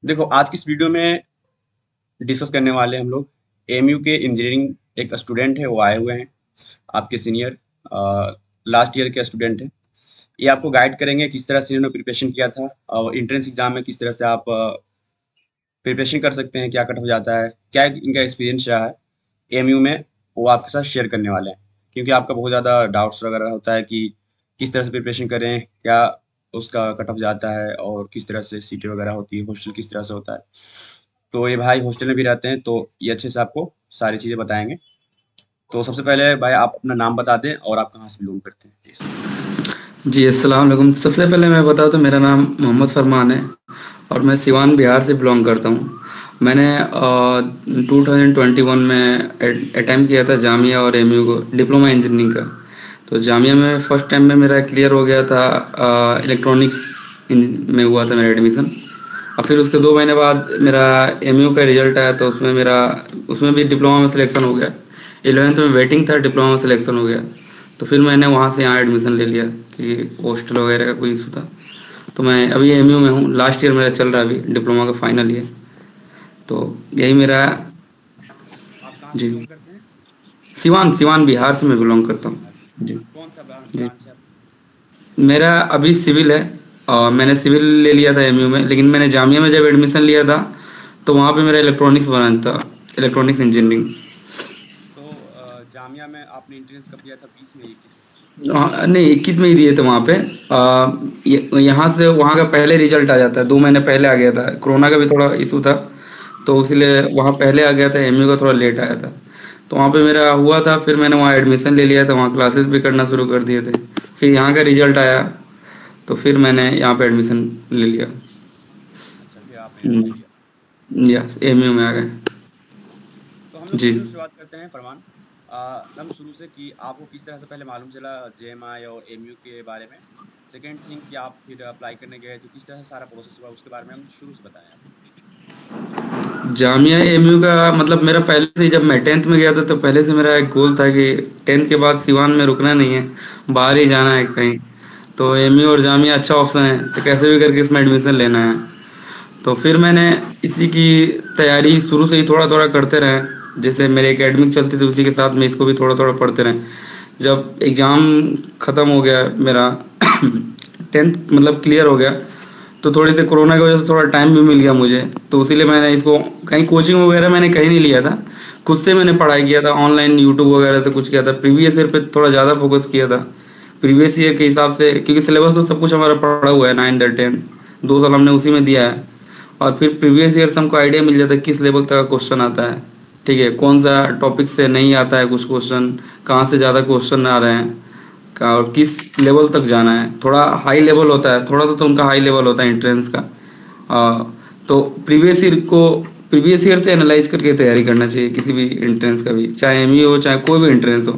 देखो आज की इस वीडियो में डिस्कस करने वाले हम लोग एएमयू के इंजीनियरिंग एक स्टूडेंट है वो आए हुए हैं आपके सीनियर लास्ट ईयर के स्टूडेंट हैं। ये आपको गाइड करेंगे किस तरह से इन्होंने प्रिपरेशन किया था और एंट्रेंस एग्जाम में किस तरह से आप प्रिपरेशन कर सकते हैं, क्या कट हो जाता है, क्या इनका एक्सपीरियंस रहा है एएमयू में, वो आपके साथ शेयर करने वाले हैं। क्योंकि आपका बहुत ज़्यादा डाउट्स वगैरह होता है कि किस तरह से प्रिपरेशन करें, क्या उसका कट ऑफ जाता है और किस तरह से सीटें वगैरह होती है, हॉस्टल किस तरह से होता है। तो ये भाई हॉस्टल में भी रहते हैं तो ये अच्छे से आपको सारी चीज़ें बताएंगे। तो सबसे पहले भाई आप अपना नाम बता दें और आप कहाँ से बिलोंग करते हैं प्लीज़। जी, अस्सलाम वालेकुम। सबसे पहले मैं बताऊँ तो मेरा नाम मोहम्मद फरमान है और मैं सिवान बिहार से बिलोंग करता हूँ। मैंने 2021 में अटेम्प्ट किया था जामिया और एमयू को डिप्लोमा इंजीनियरिंग का। तो जामिया में फर्स्ट टाइम में मेरा क्लियर हो गया था, इलेक्ट्रॉनिक्स में हुआ था मेरा एडमिशन। और फिर उसके 2 महीने बाद मेरा एमयू का रिजल्ट आया तो उसमें भी डिप्लोमा में सिलेक्शन हो गया। 11th में वेटिंग था, डिप्लोमा में सिलेक्शन हो गया। तो फिर मैंने वहाँ से यहाँ एडमिशन ले लिया कि हॉस्टल वगैरह का कोई इशू था। तो मैं अभी एमयू में हूँ, लास्ट ईयर मेरा चल रहा है, अभी डिप्लोमा का फाइनल ईयर। तो यही मेरा। आप कहाँ से जी, बिलोंग करते हैं? सिवान सिवान बिहार से मैं बिलोंग करता बिहार से। हूँ। जी। कौन सा जी, ब्रांच है आपका? मेरा अभी सिविल है और मैंने सिविल ले लिया था एमयू में, लेकिन मैंने जामिया में जब एडमिशन लिया था तो वहाँ पे मेरा इलेक्ट्रॉनिक्स ब्रांच था, इलेक्ट्रॉनिक्स इंजीनियरिंग। तो जामिया में आपने एंट्रेंस कब दिया था, 20 में 21 में? हाँ, नहीं 21 में ही दिए थे वहाँ पे। यहाँ से वहाँ का पहले रिजल्ट आ जाता है, 2 महीने पहले आ गया था, कोरोना का भी थोड़ा इशू था तो इसलिए वहाँ पहले आ गया था, एमयू का थोड़ा लेट आया था। तो वहाँ पे मेरा हुआ था, फिर मैंने वहाँ एडमिशन ले लिया था, वहाँ क्लासेस भी करना शुरू कर दिए थे। फिर यहाँ का रिजल्ट आया तो फिर मैंने यहाँ पे एडमिशन ले लिया। अच्छा, फिर आपने यहाँ ले लिया। यस, एमयू में आ गए। तो हम लोग जी। शुरू शुरुआत करते हैं फरमान। हम शुरू से कि आपको किस तरह से पहले मालूम चला जेएमआई और एमयू के बारे में। सेकंड थिंग कि आप फिर अप्लाई करने गए तो किस तरह से सारा प्रोसेस हुआ, उसके बारे में हम शुरू से बताएं आप। जामिया एमयू का मतलब मेरा पहले से ही, जब मैं 10th में गया था तो पहले से मेरा एक गोल था कि 10th के बाद सिवान में रुकना नहीं है, बाहर ही जाना है कहीं। तो एमयू और जामिया अच्छा ऑप्शन है, तो कैसे भी करके इसमें एडमिशन लेना है। तो फिर मैंने इसी की तैयारी शुरू से ही थोड़ा थोड़ा करते रहे। जैसे मेरे एकेडमिक चलती थी उसी के साथ में इसको भी थोड़ा थोड़ा पढ़ते रहे। जब एग्ज़ाम ख़त्म हो गया मेरा 10th मतलब क्लियर हो गया, तो थोड़ी सी कोरोना की वजह से थोड़ा टाइम भी मिल गया मुझे। तो इसीलिए मैंने इसको कहीं कोचिंग वगैरह मैंने कहीं नहीं लिया था, खुद से मैंने पढ़ाई किया था, ऑनलाइन यूट्यूब वगैरह से कुछ किया था, प्रीवियस ईयर पे थोड़ा ज़्यादा फोकस किया था। प्रीवियस ईयर के हिसाब से, क्योंकि सिलेबस तो सब कुछ हमारा पढ़ा हुआ है, 9 10 2 साल हमने उसी में दिया है। और फिर प्रीवियस ईयर से हमको आइडिया मिल जाता है किस लेवल तक का क्वेश्चन आता है, ठीक है, कौन सा टॉपिक से नहीं आता है कुछ क्वेश्चन, कहाँ से ज़्यादा क्वेश्चन आ रहे हैं, और किस लेवल तक जाना है। थोड़ा हाई लेवल होता है, थोड़ा सा तो उनका हाई लेवल होता है एंट्रेंस का। अ, तो प्रीवियस ईयर से एनालाइज करके तैयारी करना चाहिए किसी भी एंट्रेंस का भी, चाहे एमयू हो चाहे कोई भी एंट्रेंस हो।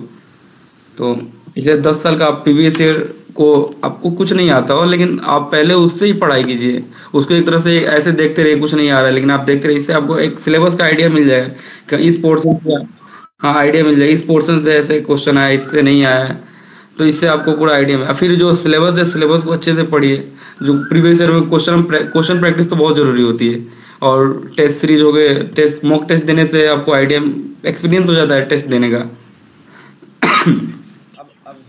तो पिछले 10 साल का आप प्रीवियस ईयर को, आपको कुछ नहीं आता हो लेकिन आप पहले उससे ही पढ़ाई कीजिए। उसको एक तरह से ऐसे देखते रहिए कुछ नहीं आ रहा है लेकिन आप देखते रहिए, इससे आपको एक सिलेबस का आइडिया मिल जाएगा कि इस पोर्शन से, हाँ आइडिया मिल जाएगा, इस पोर्शन से ऐसे क्वेश्चन आया, इससे नहीं आया है। तो इससे आपको पूरा आइडिया में, फिर जो सिलेबस है सिलेबस को अच्छे से पढ़िए। जो प्रीवियस ईयर में क्वेश्चन प्रैक्टिस तो बहुत ज़रूरी होती है। और टेस्ट सीरीज हो गए, टेस्ट मॉक टेस्ट देने से आपको आइडिया, एक्सपीरियंस हो जाता है टेस्ट देने का। अब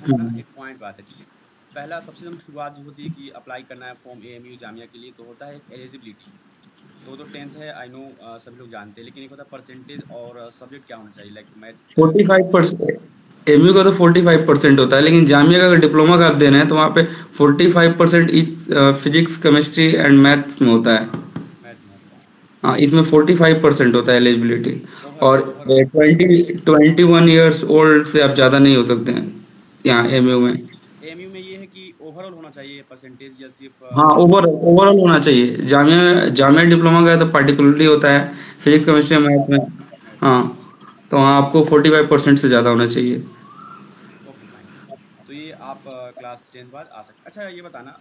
है ना, एक पॉइंट बात है, ठीक है। पहला सबसे हम शुरुआत जो होती है कि अप्लाई करना है फॉर्म एएमयू जामिया के लिए, तो होता है एक एलिजिबिलिटी। तो 10th है, आई नो, सभी लोग जानते हैं, लेकिन एक होता है परसेंटेज और सब्जेक्ट क्या होना चाहिए, like math, forty five physics. Percent MU का तो 45% होता है, लेकिन जामिया का अगर डिप्लोमा का आप देना है तो वहाँ पे 45% etch physics chemistry and maths में होता है। मैथ में होता है। हाँ, इसमें 45% होता है एलिजिबिलिटी। और ओवरऑल। 21 ईयर्स ओल्ड से आप ज़्यादा नहीं हो सकते हैं यहाँ एमयू में। एएमयू में ये है कि ओवरऑल होना चाहिए परसेंटेज, या सिर्फ हाँ, ओवरऑल होना चाहिए। जामिया जामिया डिप्लोमा का तो पार्टिकुलरली होता है, फिजिक्स केमिस्ट्री मैथ में। मैथ में? हाँ, तो वहाँ आपको 45% से ज़्यादा होना चाहिए। Okay fine. तो ये आप क्लास 10 बाद आ सकते। अच्छा ये बताना,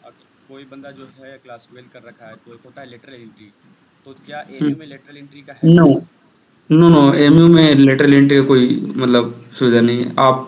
कोई बंदा जो है क्लास 12 कर रखा है तो एक होता है लेटरल एंट्री। तो क्या एएमयू में लेटरल एंट्री का है no, process? No no, MU में लेटरल एंट्री का कोई मतलब सुविधा नहीं है। आप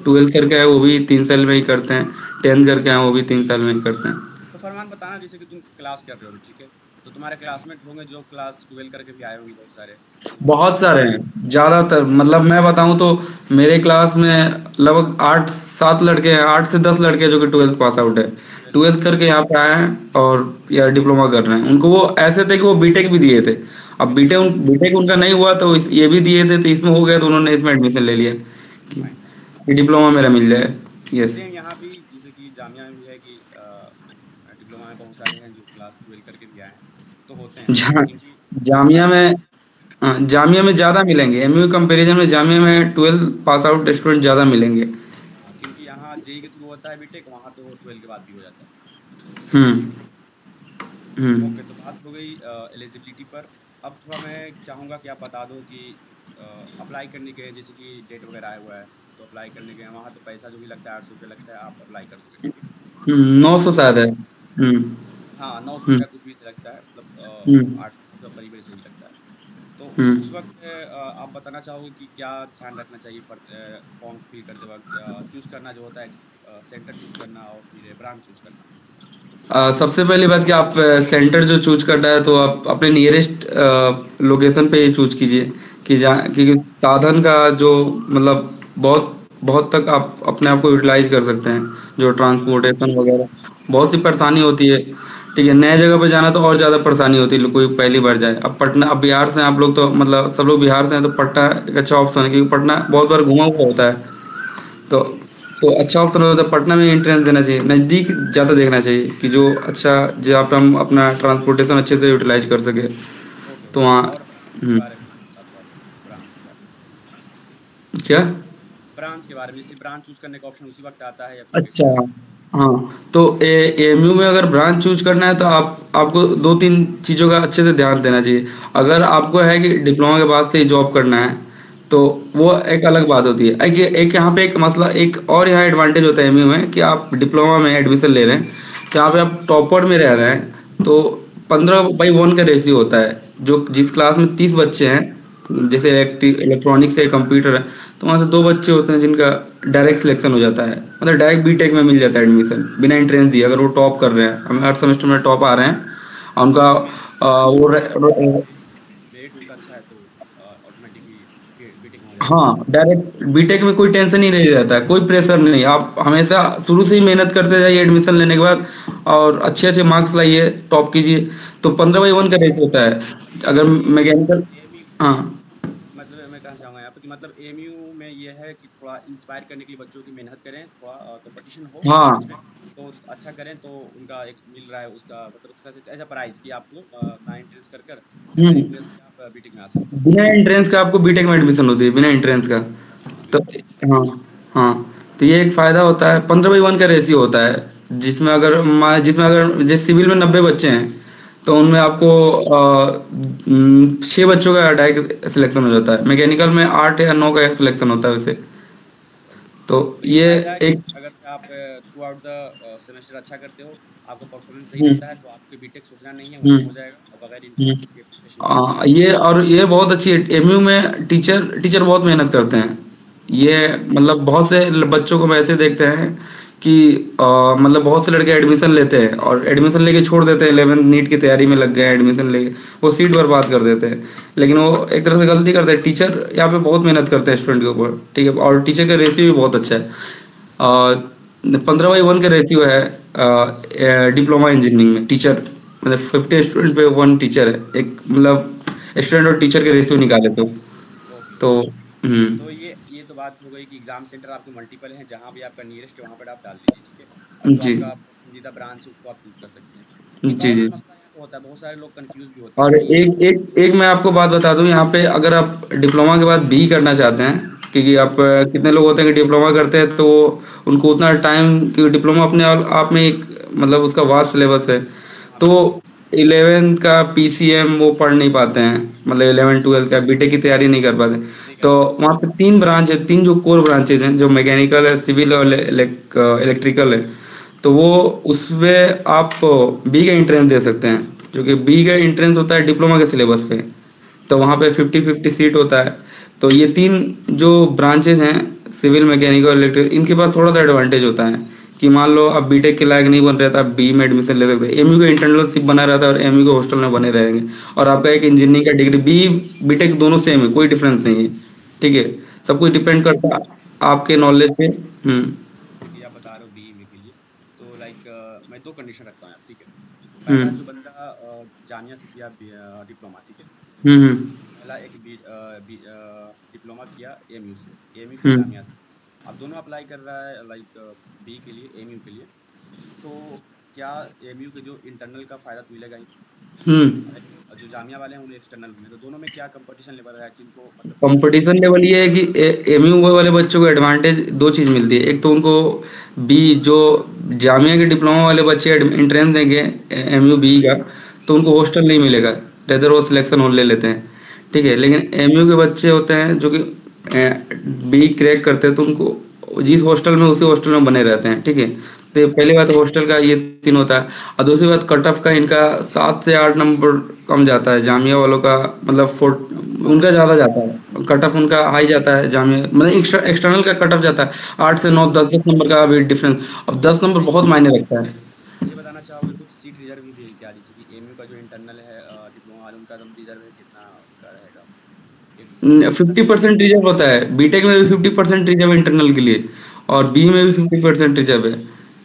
12th करके आए वो भी 3 साल में ही करते हैं, 10th करके आए वो भी 3 साल में ही करते हैं। तो फरमान बताना, जैसे कि तुम क्लास कर रहे हो अभी, ठीक है। तो तुम्हारे क्लासमेट होंगे जो क्लास 12 करके भी आए होंगे बहुत सारे सिविल में। बहुत सारे हैं, ज्यादातर मतलब मैं बताऊं तो मेरे क्लास में लगभग 8-7 लड़के हैं, 8 से 10 लड़के हैं जो कि ट्वेल्थ पास आउट है, 12 ट्वेल्थ करके यहाँ पे आए हैं और या डिप्लोमा कर रहे हैं। उनको वो ऐसे थे कि वो बीटेक भी दिए थे, अब बीटेक भी। बीटेक उनका नहीं हुआ तो ये भी दिए थे, तो इसमें हो गया तो उन्होंने इसमें एडमिशन ले लिया कि, फाइन फाइन। कि डिप्लोमा मेरा मिल जाए। यस। सेम यहाँ भी जैसे कि जामिया में भी है कि डिप्लोमा में बहुत सारे हैं जो क्लास 12 करके भी आए हैं, तो होते हैं जा, क्योंकि जामिया ज़्यादा। में हाँ, जामिया में ज़्यादा मिलेंगे, एमयू कंपैरिजन में जामिया में 12 पास आउट स्टूडेंट ज़्यादा मिलेंगे। हाँ, क्योंकि यहाँ जेई के थ्रू होता है बीटेक, वहाँ तो 12 के बाद भी हो जाता है। हम्म। ओके, हम्म। तो बात हो गई एलिजिबिलिटी पर। अब थोड़ा मैं चाहूँगा कि आप बता दो कि अप्लाई करने के जैसे कि डेट वगैरह आया हुआ है, तो अप्लाई करने के वहाँ तो पैसा जो भी लगता है 800 रुपये लगता है, आप अप्लाई कर दोगे ठीक है। नौ और सौ शायद है। हम्म। हाँ, 900 हम्म। रुपया कुछ भी से लगता है, मतलब हम्म। 800 करीब ऐसे ही लगता है। तो उस हम्म। वक्त आप बताना चाहोगे कि क्या ध्यान रखना चाहिए फॉर्म फिल करते वक्त, चूज़ करना जो होता है, सेंटर चूज़ करना और फिर ब्रांच चूज़ करना। सबसे पहली बात कि आप सेंटर जो चूज करना है तो आप अपने नियरेस्ट लोकेशन पे ही चूज कीजिए, कि जहाँ, क्योंकि साधन का जो मतलब बहुत बहुत तक आप अपने आप को यूटिलाइज कर सकते हैं, जो ट्रांसपोर्टेशन वगैरह बहुत सी परेशानी होती है। ठीक है, नए जगह पे जाना तो और ज़्यादा परेशानी होती है, कोई पहली बार जाए। अब पटना, अब बिहार से हैं आप लोग तो मतलब सब लोग बिहार से हैं तो पटना एक अच्छा ऑप्शन है, क्योंकि पटना बहुत बार घुमा हुआ होता है। तो तो अच्छा ऑप्शन होता है पटना में एंट्रेंस देना चाहिए, नज़दीक ज़्यादा देखना चाहिए कि जो अच्छा, जहाँ पे हम अपना ट्रांसपोर्टेशन अच्छे से यूटिलाइज कर सके, ओके तो ओके, वहाँ। और ब्रांच के हम्म। बारे में बता दो आप, ब्रांच के बारे में। क्या? ब्रांच के बारे में, जैसे ब्रांच चूज़ करने का ऑप्शन उसी वक्त आता है या फिर अच्छा। कैसे? हाँ, तो एएमयू में अगर ब्रांच चूज करना है तो आप आपको दो तीन चीज़ों का अच्छे से ध्यान देना चाहिए। अगर आपको है कि डिप्लोमा के बाद से ही जॉब करना है तो वो एक अलग बात होती है। एक यहाँ पे एक मसला, एक और यहाँ एडवांटेज होता है एमयू में, कि आप डिप्लोमा में एडमिशन ले रहे हैं तो यहाँ पे आप टॉपर में रह रहे हैं, तो 15/1 का रेशियो होता है। जो जिस क्लास में 30 बच्चे हैं, जैसे इलेक्ट्रॉनिक्स है, कंप्यूटर है, तो वहाँ से 2 बच्चे होते हैं जिनका डायरेक्ट सिलेक्शन हो जाता है, मतलब डायरेक्ट बीटेक में मिल जाता है एडमिशन बिना एंट्रेंस दिए, अगर वो टॉप कर रहे हैं, हम हर सेमेस्टर में टॉप आ रहे हैं और उनका मतलब वो मेरिट उनका अच्छा है तो ऑटोमेटिकली बीटेक में हो जाएगा। हाँ, डायरेक्ट बीटेक में कोई टेंशन ही नहीं रहता है, कोई प्रेशर नहीं, आप हमेशा शुरू से ही मेहनत करते जाइए एडमिशन लेने के बाद, और अच्छे अच्छे मार्क्स लाइए, टॉप कीजिए, तो 15/1 का रेट होता है अगर मतलब ये मैकेनिकल। एएमयू, हाँ। मतलब मैं कहना चाहूँगा यहाँ पे कि मतलब एएमयू में ये है कि थोड़ा इंस्पायर करने के लिए बच्चों की मेहनत करें, थोड़ा कंपटीशन हो बीच हाँ। में, तो अच्छा करें तो उनका एक मिल रहा है उसका, मतलब उसका ऐसा प्राइस कि आपको ना एंट्रेंस कर कर बिना हम्म। एंट्रेंस के आप बीटेक में आ सकते हैं। बिना एंट्रेंस का आपको बीटेक में एडमिशन होती है, बिना एंट्रेंस का। हाँ तो बिल्कुल। हाँ। हाँ, तो ये एक फायदा होता है, 15/1 का रेशियो होता है, जिसमें अगर जैसे सिविल में 90 बच्चे हैं तो उनमें आपको 6 बच्चों का डायरेक्ट सिलेक्शन हो जाता है, मैकेनिकल में 8 या 9 का सिलेक्शन होता है वैसे। तो तो ये ये फ़ायदा है कि एक। अगर से आप थ्रू आउट द सेमेस्टर अच्छा करते हो, आपका परफॉर्मेंस सही रहता है, हम्म। तो आपके बीटेक सोचना नहीं है, वहीं हम्म। हो जाएगा और बगैर एंट्रेंस के प्रिपरेशन किए भी। ये और ये बहुत अच्छी है, एमयू में टीचर टीचर बहुत मेहनत करते हैं। ये मतलब बहुत से बच्चों को हम ऐसे देखते हैं कि मतलब बहुत से लड़के एडमिशन लेते हैं और एडमिशन लेके छोड़ देते हैं, 11 नीट की तैयारी में लग गए हैं, एडमिशन लेके वो सीट बर्बाद कर देते हैं। लेकिन वो एक तरह से गलती करते हैं, टीचर यहाँ पे बहुत मेहनत करते हैं स्टूडेंट के ऊपर, ठीक है, और टीचर का रेशियो भी बहुत अच्छा है। 15/1 का रेशियो है डिप्लोमा इंजीनियरिंग में टीचर, मतलब 50 स्टूडेंट पे 1 टीचर है, एक मतलब स्टूडेंट और टीचर के रेशियो निकाले ओके तो। ओके। हम्म। तो ये तो बात हो गई कि एग्ज़ाम सेंटर आपके मल्टीपल हैं, जहाँ भी आपका नियरेस्ट है वहाँ पर आप डाल दीजिए, ठीक है? और जो जी। आपका पसंदीदा ब्रांच है उसको आप चूज़ कर सकते हैं। एक जी। और जी। भी मसला यहाँ पे होता है, बहुत सारे लोग कन्फ्यूज़ भी होते हैं और कि एक एक एक मैं आपको बात बता दूं, यहाँ पे अगर आप डिप्लोमा के बाद बी करना चाहते हैं, क्योंकि आप कितने लोग होते हैं कि डिप्लोमा करते हैं तो उनको उतना टाइम, क्योंकि डिप्लोमा अपने आप में एक मतलब उसका वास्ट सिलेबस है, हाँ, तो बिल्कुल। 11th का पीसीएम वो पढ़ नहीं पाते हैं, मतलब 11 12 का बीटेक की तैयारी नहीं कर पाते। नहीं कर तो पाते। वहाँ पे 3 ब्रांच है, 3 जो कोर ब्रांचेज हैं, जो मैकेनिकल है, सिविल और इलेक्ट्रिकल है, तो वो उसमें आप बी का एंट्रेंस दे सकते हैं, जो कि बी का एंट्रेंस होता है डिप्लोमा के सिलेबस पे, तो वहाँ पे 50-50 सीट होता है। तो ये 3 जो ब्रांचेज हैं, सिविल, मैकेनिकल, इलेक्ट्रिकल, इनके पास थोड़ा सा एडवांटेज होता है कि मान लो आप बीटेक के लायक नहीं बन रहे तो आप बी में एडमिशन ले सकते हैं। एमयू का इंटर्नशिप बना रहता है और एमयू के हॉस्टल में बने रहेंगे। और आपका एक इंजीनियरिंग का डिग्री बी बीटेक दोनों सेम है, कोई डिफरेंस नहीं है। ठीक है, सब कुछ डिपेंड करता है आपके नॉलेज पे। जैसे कि आप बता रहे हो बीई के लिए, तो लाइक मैं 2 कंडीशन रखता हूँ यहाँ पे, ठीक है? पहला जो हम्म बंदा जामिया से किया डिप्लोमा, ठीक है? हम्म हम्म पहला एक डिप्लोमा किया एएमयू से, एएमयू से हम्म जामिया से। अब दोनों अप्लाई कर रहा है लाइक बी के लिए, एएमयू के लिए। तो क्या एएमयू के जो इंटरनल का फ़ायदा तो मिलेगा ही, हम्म और जो जामिया वाले हैं उन्हें एक्सटर्नल मिले, तो दोनों में क्या कंपटीशन लेवल है कि इनको मतलब किसको कंपटीशन लेवल ये है कि एमयू वाले बच्चों को एडवांटेज दो चीज़ मिलती है। एक तो उनको बी जो जामिया के डिप्लोमा वाले बच्चे एंट्रेंस देंगे एमयू बी का, तो उनको हॉस्टल नहीं मिलेगा, रेदर वो सिलेक्शन ले लेते हैं। ठीक है, लेकिन एमयू के बच्चे होते हैं जो कि बी क्रैक करते हैं, तो उनको जिस हॉस्टल में उसी हॉस्टल में बने रहते हैं। ठीक है, तो ये पहली बात हॉस्टल का ये सीन होता है। और दूसरी बात कट ऑफ का इनका 7 से 8 नंबर कम जाता है जामिया वालों का, मतलब उनका ज़्यादा जाता है कट ऑफ, उनका हाई जाता है जामिया, मतलब एक्सटर्नल का कट ऑफ जाता है 8 से 9, 10 10 नंबर का भी डिफरेंस। अब 10 नंबर अच्छा बहुत मायने रखता है। ये बताना चाहोगे कुछ सीट रिजर्व भी है क्या? जैसे कि एएमयू का जो इंटरनल है डिप्लोमा वाले उनका एकदम रिजर्व है, कितना उनका रहेगा? एक दस 50% रिजर्व होता है, बीटेक में भी 50% रिजर्व इंटरनल के लिए, और बी में भी 50% रिजर्व है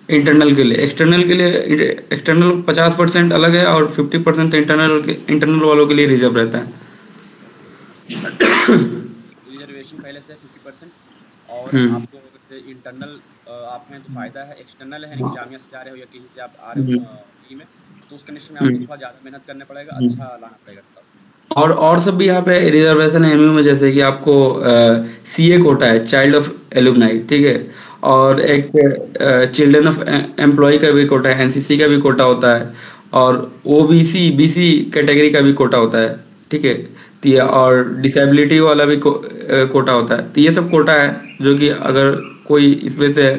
इंटरनल के लिए। एक्सटर्नल के लिए एक्सटर्नल 50% अलग है, और 50% इंटरनल वालों के लिए रिजर्व रहता है। Okay okay. रिजर्वेशन पहले से 50%, और हम्म आपको अगर इंटरनल आप हैं तो फ़ायदा है। एक्सटर्नल है, यानी कि जामिया से जा रहे हो या कहीं से आप आ रहे हो हम्म बी में, तो उस कंडीशन में आपको हम्म थोड़ा ज़्यादा मेहनत करना पड़ेगा, हम्म। अच्छा लाना पड़ेगा रिज़ल्ट। और सब भी यहाँ पे रिजर्वेशन है एमयू में, जैसे कि आपको सीए कोटा है, चाइल्ड ऑफ एलुमनाई। ठीक है, और एक चिल्ड्रन ऑफ एम्प्लॉय का भी कोटा है, एनसीसी का भी कोटा होता है, और ओबीसी बीसी कैटेगरी का भी कोटा होता है। ठीक है, तो ये और डिसेबिलिटी वाला भी कोटा होता है। तो ये सब कोटा है जो कि अगर कोई इसमें से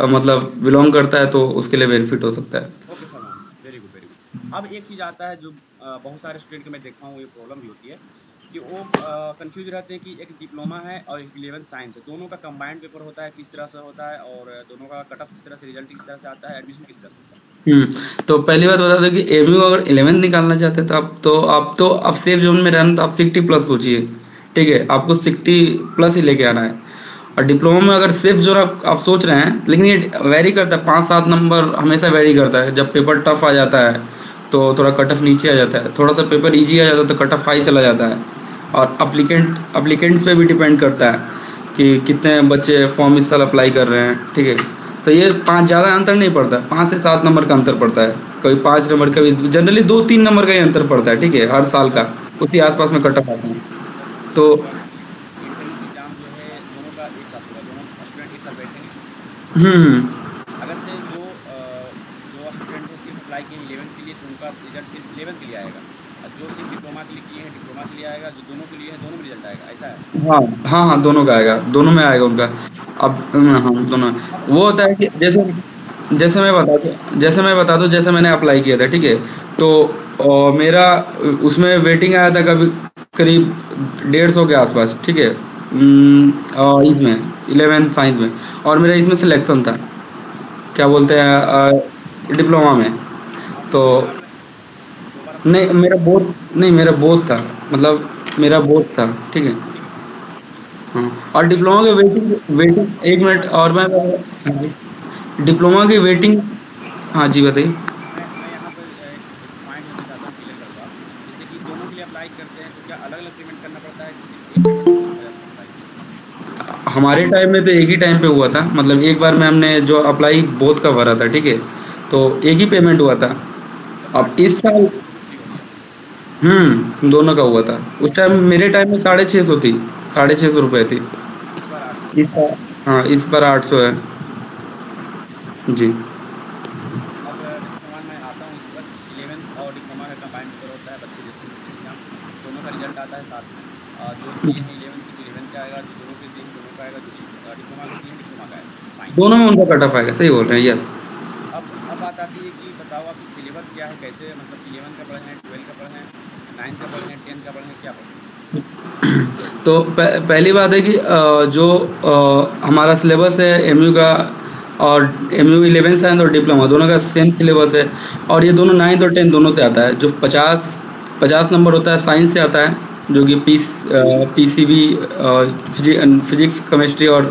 मतलब बिलोंग करता है तो उसके लिए बेनिफिट हो सकता है। ओके फरमान, वेरी गुड वेरी गुड। अब एक चीज़ आता है जो बहुत सारे स्टूडेंट को मैं देखा हूँ, ये प्रॉब्लम भी होती है कि वो कंफ्यूज रहते हैं कि एक डिप्लोमा है और एक 11th साइंस है, दोनों का कंबाइंड पेपर होता है, किस तरह से होता है, और दोनों का कट ऑफ किस तरह से, रिजल्ट किस तरह से आता है, एडमिशन किस तरह से होता है। हुँ। तो पहली बात बता दूँ कि एमयू अगर 11th निकालना चाहते हैं, तो आप सेफ ज़ोन में रहना, तो आप 60 प्लस सोचिए। ठीक है? आपको 60 प्लस ही लेके आना है। और डिप्लोमा में अगर सेफ ज़ोन आप सोच रहे हैं, लेकिन ये वैरी करता है, 5-7 नंबर हमेशा वैरी करता है। जब पेपर टफ आ जाता है, तो थोड़ा कट ऑफ नीचे आ जाता है। थोड़ा-सा पेपर ईज़ी आ जाता है, तो कट ऑफ हाई चला जाता है। और एप्लीकेंट्स पे भी डिपेंड करता है कि कितने बच्चे फॉर्म इस साल अप्लाई कर रहे हैं। ठीक है? तो ये 5 ज़्यादा अंतर नहीं पड़ता, 5 से 7 नंबर का अंतर पड़ता है। कभी 5 नंबर, कभी जनरली 2-3 नंबर का ही अंतर पड़ता है, ठीक है? हर साल का, उसी आस-पास में कट ऑफ आता है। मतलब जैसे तो कि हुआ कि एंट्रेंस एग्ज़ाम जो है दोनों का एक साथ होगा, दोनों स्टूडेंट एक साथ बैठेंगे। हुँ। अगर से जो स्टूडेंट है सिर्फ अप्लाई किए हैं 11th के लिए, तो उनका रिजल्ट सिर्फ 11th के लिए आएगा, और जो सिर्फ डिप्लोमा के लिए किए हैं डिप्लोमा के लिए आएगा, जो दोनों के लिए है दोनों में रिजल्ट आएगा, ऐसा है? हाँ, हाँ, हाँ, दोनों का आएगा, दोनों में आएगा उनका। अब हाँ, दोनों में। अब वो होता है कि जैसे जैसे मैं बता दूँ, जैसे मैंने अप्लाई किया था, ठीक है? तो मेरा उसमें वेटिंग आया था कभी करीब 150 के आसपास, ठीक है? इसमें 11th साइंस में, और मेरा इसमें सिलेक्शन था, क्या बोलते हैं, डिप्लोमा में। आपने तो 2 बार अप्लाई किया? 2 बार अप्लाई नहीं, किए? मेरा बोथ था, मतलब मेरा बोथ था, ठीक है? ठीक है, ठीक है। हाँ, और मैं डिप्लोमा यहाँ की पे वेटिंग वेटिंग एक मिनट, और मैं हाँ जी, डिप्लोमा की वेटिंग। हाँ जी, बताइए। मैं यहाँ पे एक पॉइंट जानना चाहता हूँ, क्लियर कर दो आप। जैसे कि दोनों के लिए अप्लाई करते हैं, तो क्या अलग-अलग पेमेंट करना पड़ता है कि सिर्फ एक पेमेंट में हो जाता है अप्लाई? हमारे टाइम में तो एक ही टाइम पे हुआ था, मतलब एक बार में हमने जो अप्लाई बोथ का भरा था, ठीक है? तो एक ही पेमेंट हुआ था। बस अब 800 इस रुपए साल दोनों फ्री हो गया? दोनों का हुआ था। उस टाइम मेरे टाइम में 650 थी, 650 रुपए थी। इस बार 800 इस है? बार हाँ, इस बार 800 है। Okay, okay. जी। अब देखो फरमान, मैं आता हूँ इस पर। 11th और डिप्लोमा का कंबाइंड पेपर होता है, बच्चे देते हैं नोटिस एग्ज़ाम, दोनों का रिजल्ट आता है साथ में। जो किए हैं 11th के तो 11th का आएगा, जो दोनों के दिए हैं दोनों का आएगा, जो डिप्लोमा के दिए हैं डिप्लोमा का आएगा, फाइन। दोनों में उनका कट ऑफ आएगा, सही बोल रहे हैं, यस। अब बात आती है कि बताओ आपकी सिलेबस क्या है, कैसे मतलब 11th का पढ़े हैं, 12 का पढ़े हैं, 9th का पढ़े हैं, 10th का पढ़े हैं, क्या पढ़े हैं? तो पहली बात है कि जो हमारा सिलेबस है एमयू का, और एमयू 11 साइंस और डिप्लोमा दोनों का सेम सिलेबस है, और ये दोनों 9th और 10th दोनों से आता है। जो 50 नंबर होता है साइंस से आता है, जो कि पीसीबी, फिजिक्स, केमिस्ट्री और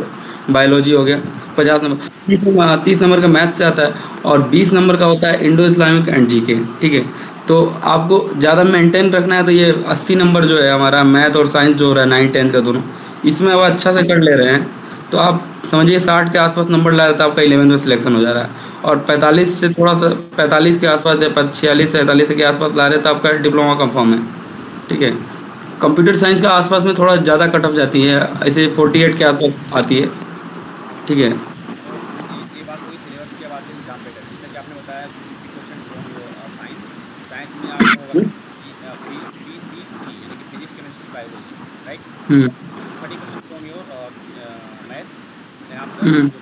बायोलॉजी हो गया 50 नंबर। 30 नंबर का मैथ से आता है, और 20 नंबर का होता है इंडो इस्लामिक एंड जीके। ठीक है, तो आपको ज़्यादा मेंटेन रखना है तो ये 80 नंबर जो है हमारा मैथ और साइंस जो हो रहा है 9-10 का दोनों, इसमें अब अच्छा से कर ले रहे हैं, तो आप समझिए 60 के आसपास नंबर लाया तो आपका 11th में सिलेक्शन हो जा रहा है। और 45 से थोड़ा सा 45 के आसपास या 46-47 के आसपास ला रहे तो आपका डिप्लोमा कंफर्म है। ठीक है, कंप्यूटर साइंस का आसपास में थोड़ा ज़्यादा कट ऑफ जाती है, ऐसे 48 के आसपास आती है। ठीक है। तो ये बात हुई सिलेबस की, अब आते हैं एग्जाम पैटर्न। जैसा कि आपने बताया कि 50% फ्रॉम योर साइंस। साइंस में आपका होगा हम्म। पीसीबी, यानी कि physics chemistry biology, right. Hmm. 30% from your math, then after hmm. जो वो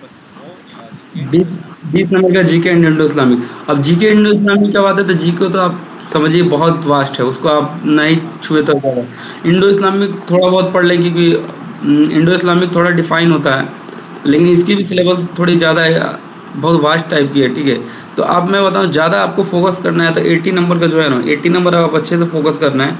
जीके एंड बीस इंडो इस्लामिक। 20 नंबर का जीके एंड इंडो इस्लामिक। अब जीके इंडो इस्लामिक क्या बात है, तो जीके तो आप समझिए बहुत वास्ट है, उसको आप नहीं हाँ छुए तो ज़्यादा। इंडो इस्लामिक थोड़ा बहुत पढ़ लें, क्योंकि इंडो इस्लामिक थोड़ा डिफाइन होता है, लेकिन इसकी भी सिलेबस थोड़ी ज़्यादा है, बहुत वास्ट टाइप की है। ठीक है, तो आप मैं बताऊँ ज़्यादा आपको फोकस करना है तो 80 नंबर का जो है ना, 80 नंबर आप अच्छे से फोकस करना है,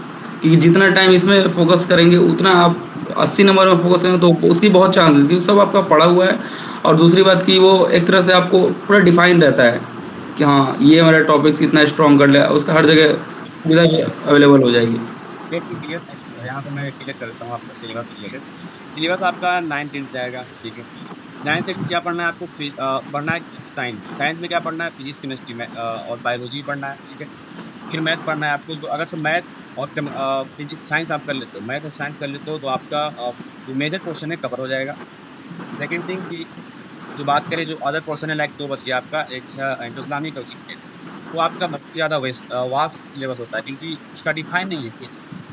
क्योंकि जितना टाइम इसमें फोकस करेंगे उतना आप 80 नंबर में फोकस करेंगे तो उसकी बहुत चांस है, क्योंकि सब आपका पढ़ा हुआ है। और दूसरी बात कि वो एक तरह से आपको पूरा डिफाइन रहता है कि हाँ ये हमारा टॉपिक्स इतना स्ट्रॉन्ग कर लिया, उसका हर जगह सुविधा अवेलेबल हो जाएगी। Let me clear. यहाँ पे मैं क्लियर कर देता हूँ आपका सिलेबस से रिलेटेड। सिलेबस आपका 9-10 जाएगा, ठीक है। 9 से क्या पढ़ना है आपको? पढ़ना है साइंस। साइंस में क्या पढ़ना है? फिजिक्स केमिस्ट्री में और बायोलॉजी पढ़ना है, ठीक है। फिर मैथ पढ़ना है आपको। तो अगर से मैथ और फिजिक्स साइंस आप कर लेते हो, मैथ और साइंस कर लेते हो, तो आपका जो मेजर पोर्शन है कवर हो जाएगा। सेकेंड थिंग कि जो बात करें, जो अदर पोर्शन है, लाइक दो बच गया आपका, एक है इंडो इस्लामिक और जीके। वो आपका बहुत ज़्यादा वास्ट सिलेबस होता है, क्योंकि उसका डिफाइन नहीं है कि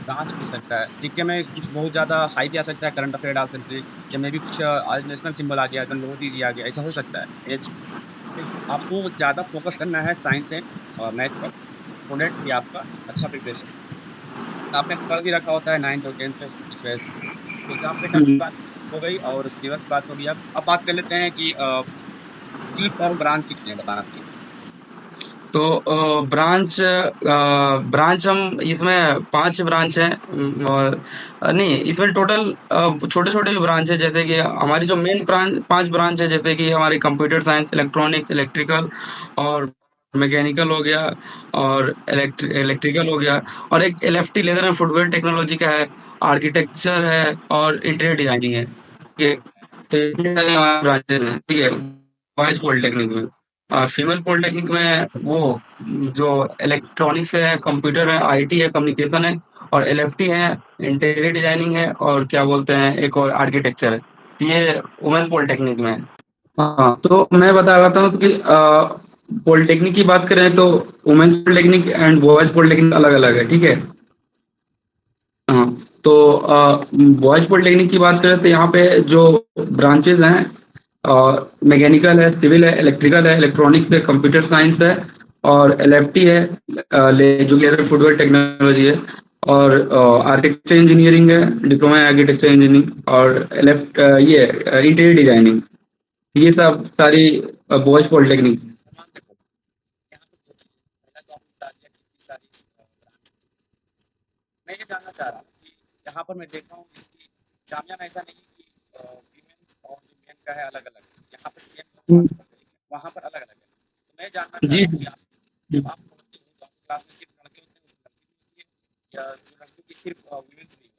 कहाँ से पूछ सकता है। जीके में कुछ बहुत ज़्यादा हाई भी आ सकता है, करंट अफेयर डाल सकते हैं, या मे भी कुछ आज नेशनल सिंबल आ गया, गणगौर जी आ गया, ऐसा हो सकता है मे भी। तो आपको ज़्यादा फोकस करना है साइंस एंड मैथ पर, सो दैट ये आपका अच्छा प्रिपरेशन। आपने पढ़ भी रखा होता है 9th और 10th में, इस वजह से। तो एग्जाम पैटर्न की हम्म। बात हो गई और सिलेबस की बात हो गई। अब बात कर लेते हैं कि चीफ और ब्रांच कितने हैं, बताना प्लीज। तो ब्रांच हम इसमें 5 ब्रांच हैं। और नहीं, इसमें टोटल छोटे छोटे जो ब्रांच है, जैसे कि हमारी जो मेन ब्रांच 5 ब्रांच है, जैसे कि हमारी कंप्यूटर साइंस, इलेक्ट्रॉनिक्स, इलेक्ट्रिकल और मैकेनिकल हो गया, और इलेक्ट्रिकल हो गया, और एक LFT leather and footwear technology का है, आर्किटेक्चर है, और इंटीरियर डिजाइनिंग है। ठीक है, तो इतने सारे हमारे ब्रांचेस हैं। ठीक है, बॉयज पॉलिटेक्निक में। फीमेल पॉलिटेक्निक में वो जो इलेक्ट्रॉनिक्स है, कंप्यूटर है, आईटी है, कम्युनिकेशन है, और एलएफटी है, इंटीरियर डिजाइनिंग है, और क्या बोलते हैं एक और आर्किटेक्चर है। ये वुमेन पॉलिटेक्निक में है। हाँ, तो मैं बता रहा था कि पॉलिटेक्निक की बात करें तो women's polytechnic and boys polytechnic अलग अलग है। ठीक है। हाँ, तो बॉयज पॉलिटेक्निक की बात करें तो यहाँ पे जो ब्रांचेज हैं, मैकेनिकल है, सिविल है, इलेक्ट्रिकल है, इलेक्ट्रॉनिक्स है, कंप्यूटर साइंस है, और एलएफटी है, जो लेजर फुटवेयर टेक्नोलॉजी है, और आर्किटेक्चर इंजीनियरिंग है, डिप्लोमा आर्किटेक्चर इंजीनियरिंग, और ये इंटीरियर डिजाइनिंग। ये सब सारी बॉयज पॉलिटेक्निक। मान के बोलो, यहाँ पे दो चीजें। पहला तो आपने बता दिया कितनी सारी ब्रांच। मैं ये जानना चाह रहा हूँ कि यहाँ पर मैं देख रहा हूँ कि जामिया में ऐसा नहीं है कि वीमेन और जो मेन का है अलग अलग है। यहाँ पर सेम क्लास पढ़ रही है, वहाँ पर अलग अलग है। तो मैं जानना चाह जी। रहा हूँ कि आप जब आप पढ़ते हो तो आपकी क्लास में सिर्फ लड़के होते हैं, उसमें लड़की भी होती है, या जो लड़कियों की सिर्फ वीमेन्स नहीं होती है?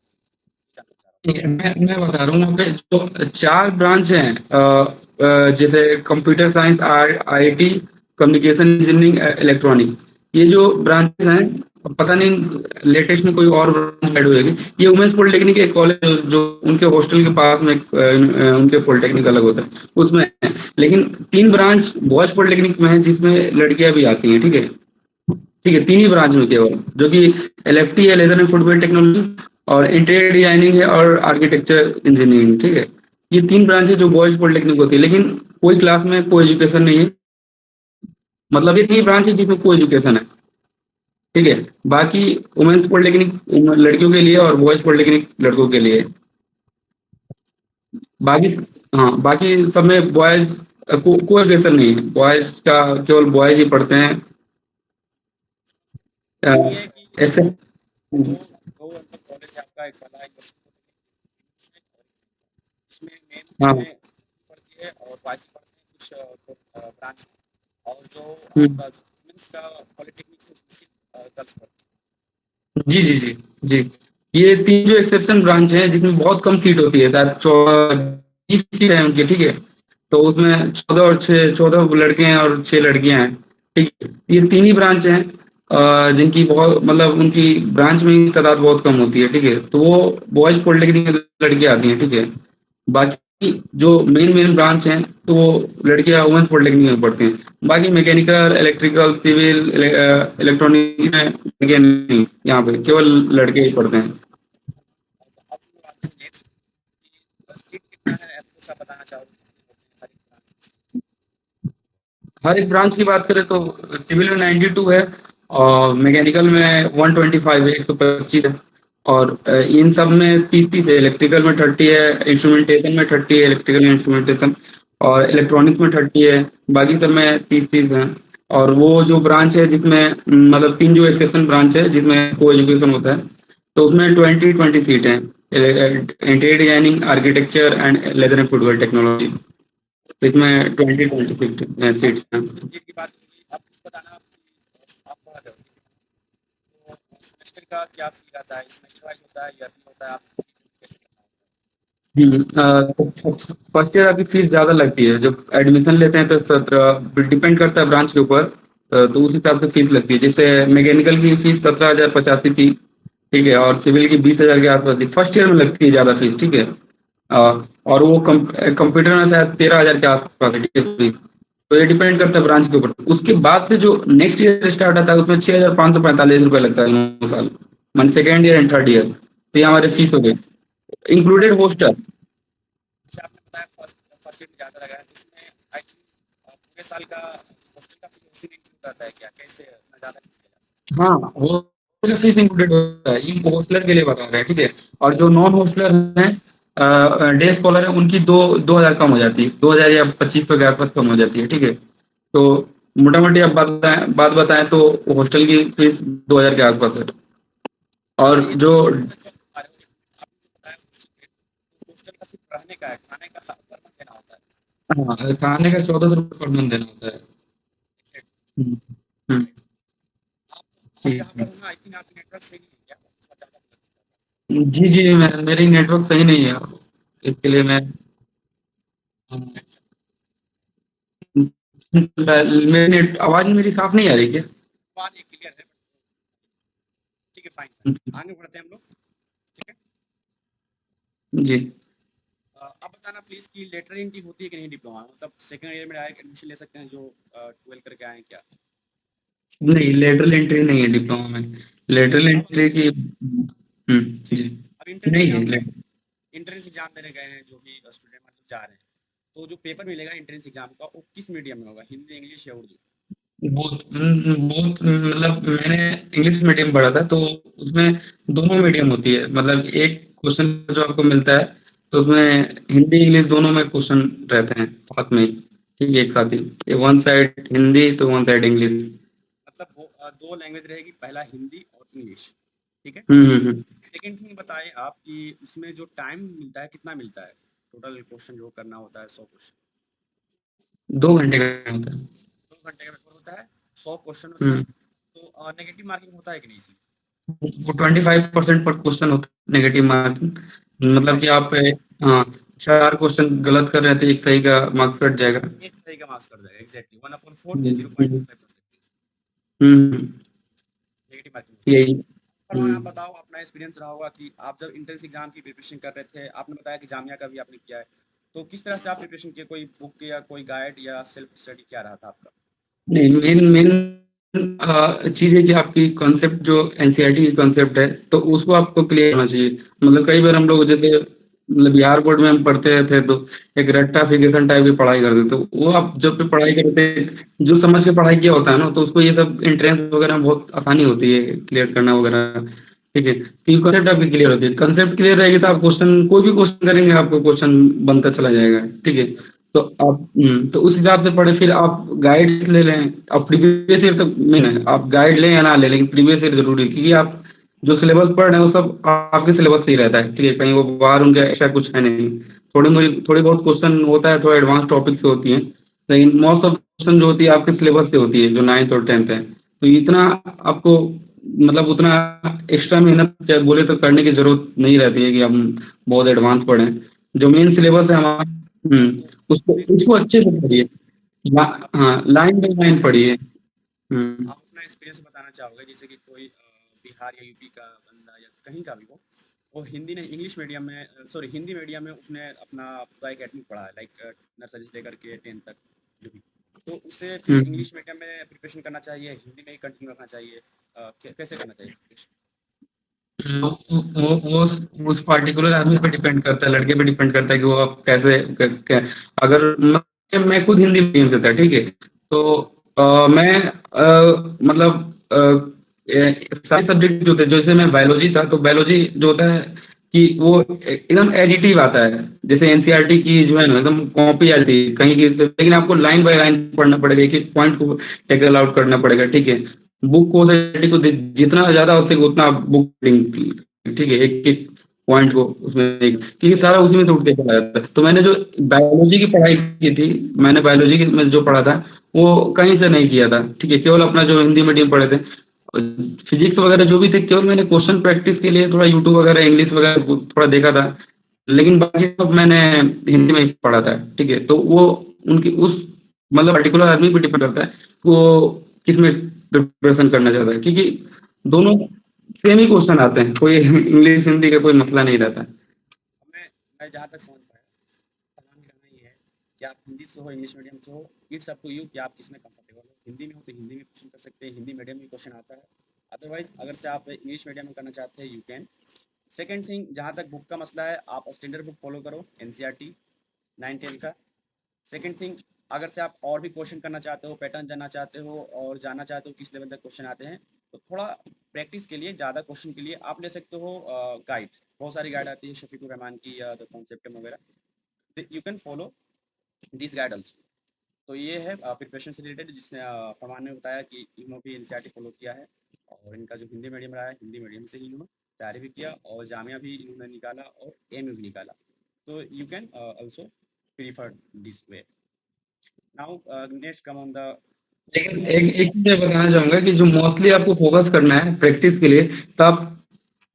ये जानना चाह रहा हूँ। ठीक है, मैं बता रहा हूँ। यहाँ पे जो 4 ब्रांच हैं, जैसे computer science, IT, communication engineering, electronic, ये जो ब्रांचेस हैं, पता नहीं लेटेस्ट में कोई और ब्रांच ऐड होगी। ये वुमेन्स पॉलिटेक्निक एक कॉलेज जो उनके हॉस्टल के पास में उनके पॉलिटेक्निक अलग होता है, उसमें है। लेकिन 3 ब्रांच बॉयज पॉलिटेक्निक में है, जिसमें लड़कियां भी आती हैं। ठीक है। ठीक है, 3 ही ब्रांच में केवल, जो कि एलएफटी है, लेदर एंड फुटवेयर टेक्नोलॉजी, और इंटीरियर डिजाइनिंग है, और आर्किटेक्चर इंजीनियरिंग। ठीक है, ये 3 ब्रांच है जो बॉयज पॉलिटेक्निक होती है, लेकिन कोई क्लास में कोई एजुकेशन नहीं है। मतलब ये 3 ब्रांच है जिसमें कोई एजुकेशन है। ठीक है, बाकी वुमेन्स पॉलिटेक्निक लड़कियों के लिए, और बॉयज पॉलिटेक्निक लड़कों के लिए। बाकी हाँ, बाकी सब में बॉयज कोई एजुकेशन नहीं है, बॉयज़ का केवल बॉयज़ ही पढ़ते हैं। अ, मतलब ये है कि ऐसे दो दो दो मतलब कॉलेज है आपका, एक वाला यूनिवर्सिटी और इसमें मेन हाँ। में पढ़ती है और बाकी पढ़ते हैं कुछ ब्रांच में, और जो हुँ। आपका जो वुमेन्स का पॉलिटेक्निक है उसमें गर्ल्स पढ़ती जी, जी, जी, जी। ये 3 जो एक्सेप्शन ब्रांच हैं जिसमें बहुत कम सीट होती है, शायद 20 सीट है उनकी, ठीक है? तो उसमें 14 और 6 14 लड़के हैं और 6 लड़कियाँ हैं, ठीक है? ये 3 ही ब्रांच हैं जिनकी बहुत मतलब उनकी ब्रांच में ही तादाद बहुत कम होती है, ठीक है? तो वो बॉयज़ पॉलिटेक्निक में लड़कियाँ आती हैं, ठीक है? बाकी जो मेन ब्रांच हैं, तो वो लड़कियाँ वुमेन्स पॉलिटेक्निक में पढ़ती हैं। बाकी मैकेनिकल, इलेक्ट्रिकल, सिविल, इलेक्ट्रॉनिक में लड़कियाँ नहीं, यहाँ पे केवल लड़के ही पढ़ते हैं। है। अब हम लोग आते हैं नेक्स्ट कि सीट कितना है, आपको कुछ आप बताना चाहोगे कितने होते हैं हर एक ब्रांच हर एक ब्रांच की बात करें तो सिविल में 92 है और मैकेनिकल में 125 है, 125 है और इन सब में 30-30 है। इलेक्ट्रिकल में 30 है, इंस्ट्रूमेंटेशन में 30 है, इलेक्ट्रिकल इंस्ट्रूमेंटेशन और इलेक्ट्रॉनिक्स में 30 है, बाकी सब में 30-30 है। और वो जो ब्रांच है जिसमें मतलब 3 जो एजुकेशन ब्रांच है जिसमें को एजुकेशन होता है, तो उसमें 20-20 सीट हैं। Interior designing, architecture and leather and footwear technology, इसमें 20-20 अब सीट्स हैं। तो सीट की बात हुई, अब कुछ बताना आप पढ़ रहे हो, ठीक है? तो सेमेस्टर का क्या फी आता है, सेमेस्टर वाइज होता है, ईयरली होता है, आप कैसे करना फर्स्ट ईयर आपकी फीस ज़्यादा लगती है। जब एडमिशन लेते हैं तो डिपेंड करता है ब्रांच के ऊपर, तो उस हिसाब से फीस लगती है। जैसे मैकेनिकल की फीस 17,085 थी, ठीक है? और सिविल की 20,000 के आसपास थी। फर्स्ट ईयर में लगती है ज़्यादा फीस, ठीक है? और वो कंप्यूटर में शायद 13,000 के आसपास है, ठीक है फीस। तो ये डिपेंड करता है ब्रांच के ऊपर। उसके बाद से जो नेक्स्ट ईयर स्टार्ट होता है उसमें 6,545 रुपये लगता है 9 साल, मान second year and third year. तो ये हमारे फीस हो गई, इंक्लूडेड हॉस्टल। जैसे आपने बताया फर्स्ट फर्स्ट ईयर में ज़्यादा लगाया, तो उसमें आई थिंक पूरे साल का हॉस्टल का फी उसी में इंक्लूड रहता है क्या, कैसे इतना ज़्यादा नहीं लगेगा? हाँ, हॉस्टल फीस इंक्लूडेड होता है, ये हॉस्टलर के लिए बता रहे हैं, ठीक है? और जो नॉन हॉस्टलर हैं, डे स्कॉलर है, उनकी 2,000 कम हो जाती है, 2,000 या 2,500 के आसपास कम हो जाती है, ठीक है? तो मोटा मोटी आप बात बताएं तो हॉस्टल की फीस 2,000 के आसपास है। अच्छा, और ये जो 2,000 जो आप बता रहे हो, आपने जो बताया तो हॉस्टल का सिर्फ रहने का है, खाने का पर मंथ देना होता है? हाँ, खाने का 1,400 रुपये पर मंथ देना होता है। एग्जैक्ट, हम्म, हम्म, राइट। आप ठीक जहाँ पर है। हो ना, आई थिंक आपकी नेटवर्क सही नहीं है क्या, बहुत ज़्यादा दिक्कत जी जी, मेरी नेटवर्क सही नहीं है, इसके लिए मैं है। अच्छा, मेरी नेट आवाज़ मेरी साफ नहीं आ रही क्या? बात ये क्लियर है, ठीक है, फाइन फाइन, आगे बढ़ते हैं हम लोग, ठीक है? जी। आप बताना प्लीज़ कि लेटर एंट्री होती है कि नहीं डिप्लोमा में, मतलब सेकंड ईयर में डायरेक्ट एडमिशन ले सकते हैं जो 12 करके आए हैं क्या? नहीं, लेटरल एंट्री नहीं है डिप्लोमा में। अच्छा, लेटरल अब हम एंट्री लोग की ठीक जी। है, अब एंट्रेंस नहीं एग्जाम में, है। एंट्रेंस एग्जाम देने गए हैं जो भी स्टूडेंट मतलब जा रहे हैं, तो जो पेपर मिलेगा एंट्रेंस एग्जाम का वो किस मीडियम में होगा, हिंदी, इंग्लिश या उर्दू? बहुत मतलब मैंने इंग्लिश मीडियम पढ़ा था, तो उसमें दोनों मीडियम होती है। मतलब एक क्वेश्चन जो आपको मिलता है, तो उसमें हिंदी इंग्लिश दोनों में क्वेश्चन रहते हैं साथ में ही, ठीक है, एक साथ ही। वन साइड हिंदी तो वन साइड इंग्लिश। मतलब वो दो लैंग्वेज रहेगी, पहला हिंदी और इंग्लिश, ठीक है? हम्म। सेकंड थिंग बताएं आप कि उसमें जो टाइम मिलता है कितना मिलता है, टोटल क्वेश्चन जो करना होता है 100 क्वेश्चन? 2 घंटे का होता है। 2 घंटे का पेपर होता है, 100 क्वेश्चन होते हैं, हम्म। तो नेगेटिव मार्किंग होता है कि नहीं इसमें? वो 25% पर क्वेश्चन होता है नेगेटिव मार्किंग। अच्छा, मतलब कि आप हाँ, 4 क्वेश्चन गलत कर रहे हैं तो एक सही का मार्क्स कट जाएगा। एक सही का मार्क्स कर देगा, एग्जैक्टली 1/4 या हम्म, हम्म, 0.25% हम्म, नेगेटिव मार्किंग होता है। यही। फरमान, आप हम्म। बताओ, अपना एक्सपीरियंस रहा होगा कि आप जब एंट्रेंस एग्जाम की प्रिपरेशन कर रहे थे, आपने बताया कि जामिया का भी आपने किया है, तो किस तरह से आप प्रिपरेशन किए, कोई बुक या कोई गाइड या सेल्फ स्टडी क्या रहा था आपका? नहीं, मेन मेन चीज़ है कि आपकी कॉन्सेप्ट जो एनसीईआरटी की कॉन्सेप्ट है, तो उसको आपको क्लियर होना चाहिए। मतलब कई बार हम लोग जैसे मतलब बिहार बोर्ड में हम पढ़ते थे, तो एक रट्टाफिकेशन टाइप की पढ़ाई करते थे। तो वो आप जब भी पढ़ाई करते हैं, जो समझ के पढ़ाई किया होता है ना, तो उसको ये सब एंट्रेंस वगैरह में बहुत आसानी होती है क्लियर करना वगैरह, ठीक है? तो कॉन्सेप्ट आपकी क्लियर होती है, कॉन्सेप्ट क्लियर रहेगी तो आप क्वेश्चन कोई भी क्वेश्चन करेंगे आपको क्वेश्चन बनता चला जाएगा, ठीक है? तो आप तो उस हिसाब से पढ़े, फिर आप गाइड ले लें। अब प्रीवियस ईयर तक मेन है, आप गाइड लें या ना लें, लेकिन प्रीवियस ईयर जरूरी है, क्योंकि आप जो सिलेबस पढ़ रहे हैं वो सब आपके सिलेबस से ही रहता है, ठीक है, कहीं वो बाहर उनका ऐसा कुछ है नहीं। थोड़ी बहुत क्वेश्चन होता है, थोड़ा एडवांस टॉपिक से होती है, लेकिन मोस्ट ऑफ क्वेश्चन जो होती है आपके सिलेबस से होती है, जो 9th और 10th है। तो इतना आपको मतलब उतना एक्स्ट्रा मेहनत चाहे बोले तो करने की जरूरत नहीं रहती है कि हम बहुत एडवांस पढ़ें। जो मेन सिलेबस है हमारा, उसको फिर उसको अच्छे से पढ़िए। आप हाँ, लाइन बाय लाइन पढ़िए। हम्म। आप अपना एक्सपीरियंस बताना चाहोगे, जैसे कि कोई बिहार या यूपी का बंदा या कहीं का भी हो, वो हिंदी नहीं इंग्लिश मीडियम में, सॉरी हिंदी मीडियम में उसने अपना पूरा एकेडमिक पढ़ा है, लाइक नर्सरी से लेकर के 10th तक जो भी, तो उसे फिर हम्म। इंग्लिश मीडियम में प्रिपरेशन करना चाहिए, हिंदी में ही कंटिन्यू रखना चाहिए, कैसे करना चाहिए preparation? वो उस पार्टिकुलर आदमी पे डिपेंड करता है, लड़के पे डिपेंड करता है कि वो आप कैसे अगर मैं खुद हिंदी मीडियम से था, ठीक है, तो मैं मतलब सारे सब्जेक्ट जो थे, जैसे मैं बायोलॉजी था, तो बायोलॉजी जो होता है कि वो एकदम एडिटिव आता है, जैसे एनसीईआरटी की जो है ना एकदम कॉपी आती है कहीं की, लेकिन आपको लाइन बाय लाइन पढ़ना पड़ेगा, एक एक पॉइंट को टेकल आउट करना पड़ेगा, ठीक है। बुक को को जितना ज्यादा हो सके उतना बुक रीडिंग, ठीक है, एक एक पॉइंट को उसमें क्योंकि सारा उसी में से उठ के चला जाता है। तो मैंने जो बायोलॉजी की पढ़ाई की थी, मैंने बायोलॉजी की में जो पढ़ा था वो कहीं से नहीं किया था, ठीक है, केवल अपना जो हिंदी मीडियम पढ़े थे, फिजिक्स वगैरह जो भी थे केवल मैंने क्वेश्चन प्रैक्टिस के लिए थोड़ा यूट्यूब वगैरह इंग्लिश वगैरह थोड़ा देखा था, लेकिन बाकी सब मैंने हिंदी में ही पढ़ा था, ठीक है। तो वो उनकी उस मतलब पर्टिकुलर आदमी पे डिपेंड करता है वो किस में प्रिपरेशन करना चाहता है, क्योंकि दोनों सेम ही क्वेश्चन आते हैं, कोई इंग्लिश हिंदी का कोई मसला नहीं रहता। मैं मैं जहाँ तक समझ पाया, सलाम कहना ये है कि आप हिंदी से हो इंग्लिश मीडियम से हो, इट्स अप टू यू कि आप किस में कंफर्टेबल हो। हिंदी में हो तो हिंदी में क्वेश्चन कर सकते हैं, हिंदी मीडियम में क्वेश्चन आता है। अदरवाइज अगर से आप इंग्लिश मीडियम में करना चाहते हैं, यू कैन। सेकंड थिंग, जहाँ तक बुक का मसला है, आप स्टैंडर्ड बुक फॉलो करो, एनसीईआरटी 9-10 का। सेकंड थिंग, अगर से आप और भी क्वेश्चन करना चाहते हो, पैटर्न जानना चाहते हो और जानना चाहते हो किस लेवल तक क्वेश्चन आते हैं, तो थोड़ा प्रैक्टिस के लिए, ज़्यादा क्वेश्चन के लिए आप ले सकते हो गाइड। बहुत सारी गाइड आती है, शफीकुर रहमान की या द कॉन्सेप्ट वगैरह, you can follow this guide also. तो ये है प्रिपरेशन से रिलेटेड, जिसने फरमान ने बताया कि इन्होंने भी एनसीईआरटी फॉलो किया है, और इनका जो हिंदी मीडियम रहा है, हिंदी मीडियम से ही इन्होंने तैयारी भी किया और जामिया भी इन्होंने निकाला और एमयू भी निकाला। तो you can also prefer this way. Now next come on the लेकिन एक एक चीज़ मैं बताना चाहूँगा कि जो मोस्टली आपको फ़ोकस करना है प्रैक्टिस के लिए, तो आप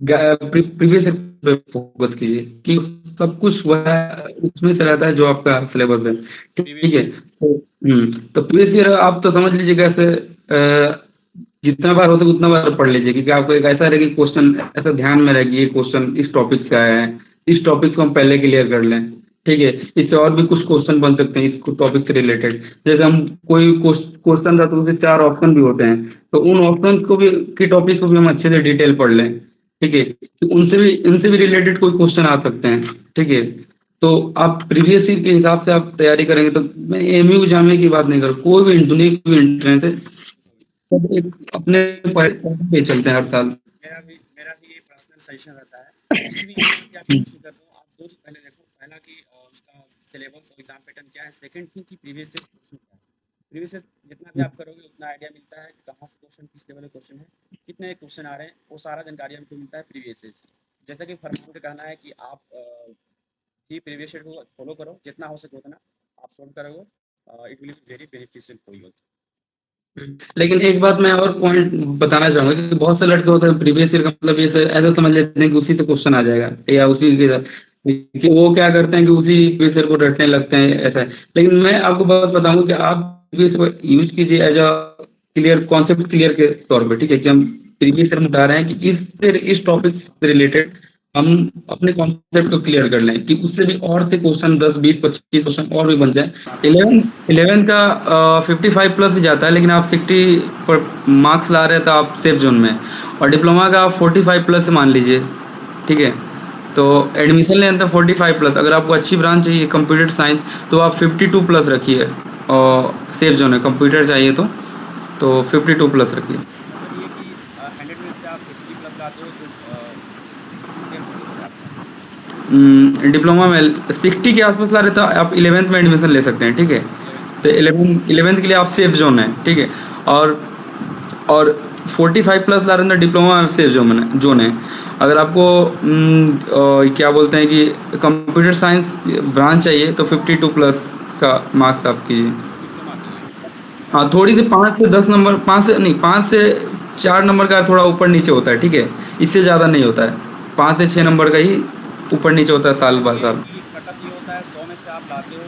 प्रीवियस पे फ़ोकस कीजिए कि सब कुछ वह उसमें से रहता है जो आपका सिलेबस है, ठीक प्रीवियस है। ईयर्स। तो प्रीवियस ईयर आप तो समझ लीजिए कैसे जितना बार हो सके उतना बार पढ़ लीजिए, क्योंकि आपको एक ऐसा रहेगा कि क्वेश्चन ऐसा ध्यान में रहेगा कि ये क्वेश्चन इस टॉपिक का है, इस टॉपिक को हम पहले क्लियर कर लें, ठीक है। इससे और भी कुछ क्वेश्चन बन सकते हैं इस टॉपिक से रिलेटेड, जैसे हम कोई क्वेश्चन था तो उससे 4 ऑप्शन भी होते हैं, तो उन ऑप्शन को भी की टॉपिक को भी हम अच्छे से डिटेल पढ़ लें, ठीक है, तो उनसे भी इनसे भी रिलेटेड कोई क्वेश्चन आ सकते हैं, ठीक है। तो आप प्रीवियस ईयर के हिसाब से आप तैयारी करेंगे, तो मैं एमयू जामिया की बात नहीं कर रहा, कोई भी दुनिया की भी एंट्रेंस है, सब एक अपने मेरा भी पैटर्न पे चलते हैं हर साल। मेरा भी ये पर्सनल सजेशन रहता है, किसी भी एंट्रेंस की आप प्रिपरेशन कर रहे हो, आप 2 चीज़ पहले देखो। पहला कि उसका सिलेबस और एग्जाम पैटर्न क्या है। सेकंड थिंग कि प्रीवियस ईयर क्वेश्चन क्या है। प्रीवियस ईयर जितना भी आप करोगे उतना आइडिया मिलता है कि कहाँ से क्वेश्चन, किस लेवल के क्वेश्चन है, कितने क्वेश्चन आ रहे हैं, वो सारा जानकारी हमको मिलता है प्रीवियस ईयर से। जैसा कि फरमान का कहना है कि आप ही प्रीवियस ईयर को फॉलो करो, जितना हो सके उतना आप सोल्व करोगे, it will be very beneficial for you. लेकिन एक बात मैं और पॉइंट बताना चाहूँगा कि बहुत से लड़के होते हैं प्रीवियस ईयर का मतलब ये ऐसा समझ लेते हैं कि उसी से क्वेश्चन आ जाएगा या उसी के कि वो क्या करते हैं कि उसी प्रीवियस ईयर को रटने लगते हैं, ऐसा है। लेकिन मैं आपको बात बताऊँ कि आप प्रीवियस को यूज कीजिए as a clear concept clear के तौर पे, ठीक है, कि हम प्रीवियस ईयर में बता रहे हैं कि इस टॉपिक से रिलेटेड हम अपने कॉन्सेप्ट को क्लियर कर लें कि उससे भी और से क्वेश्चन 10 20 25 क्वेश्चन और भी बन जाए। 11 का 55 प्लस ही जाता है, लेकिन आप 60 पर मार्क्स ला रहे हैं तो आप सेफ जोन में, और डिप्लोमा का आप 45 प्लस मान लीजिए, ठीक है। तो एडमिशन लेना था 45 प्लस, अगर आपको अच्छी ब्रांच चाहिए कंप्यूटर साइंस तो आप 52 प्लस रखिए, और सेफ जोन है, कंप्यूटर चाहिए तो 52 प्लस रखिए। मतलब ये कि 100 में से आप 50 प्लस लाते हो तो सेफ हो जाता है आपका। डिप्लोमा में 60 के आसपास ला रहे तो आप 11th में एडमिशन ले सकते हैं, ठीक है। 11th में तो ले सकते हैं। 11th के लिए आप सेफ जोन है, ठीक है। और और 45 प्लस ला रहे हैं तो डिप्लोमा में सेफ जोन है। अगर आपको क्या बोलते हैं कि कंप्यूटर साइंस ब्रांच चाहिए तो 52 प्लस का मार्क्स आप कीजिए। डिप्लोमा के लिए। हाँ, थोड़ी सी 5 से 10 नंबर, 5 से नहीं, 5 से 4 नंबर का थोड़ा ऊपर नीचे होता है, ठीक है। इससे ज़्यादा नहीं होता है, 5 से 6 नंबर का ही ऊपर नीचे होता है साल मतलब बार ये है साल। कि कट ऑफ ये होता है 100 में से आप लाते हो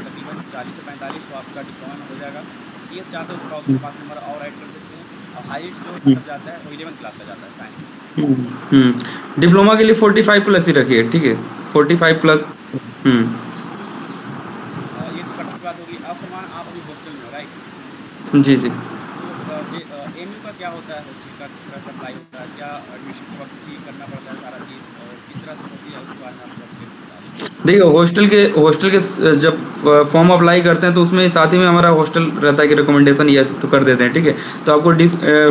तकरीबन 40 से 45 तो आपका डिप्लोमा में हो जाएगा। सीएस चाहते हो थोड़ा उसमें 5 नंबर और ऐड कर सकते हैं। और हाईएस्ट जो कट हम्म, ऑफ जाता है वो 11th क्लास का जाता है साइंस। डिप्लोमा के लिए 45 प्लस ही रखिए, ठीक है। 45 प्लस। हम्म। ये तो कट ऑफ की बात होगी। अब फरमान आप अभी हॉस्टल में हो, राइट? जी जी। तो एमयू का क्या होता है हॉस्टल का, किस तरह से अप्लाई होता है? क्या एडमिशन के वक्त ही करना पड़ता है सारा चीज़, और किस तरह से होती है उसके बारे में आप थोड़ा डिटेल से बता दीजिए। देखिए, हॉस्टल के जब फॉर्म अप्लाई करते हैं तो उसमें साथ ही में हमारा हॉस्टल रहता है कि रिकमेंडेशन यस तो कर देते हैं, ठीक है। तो आपको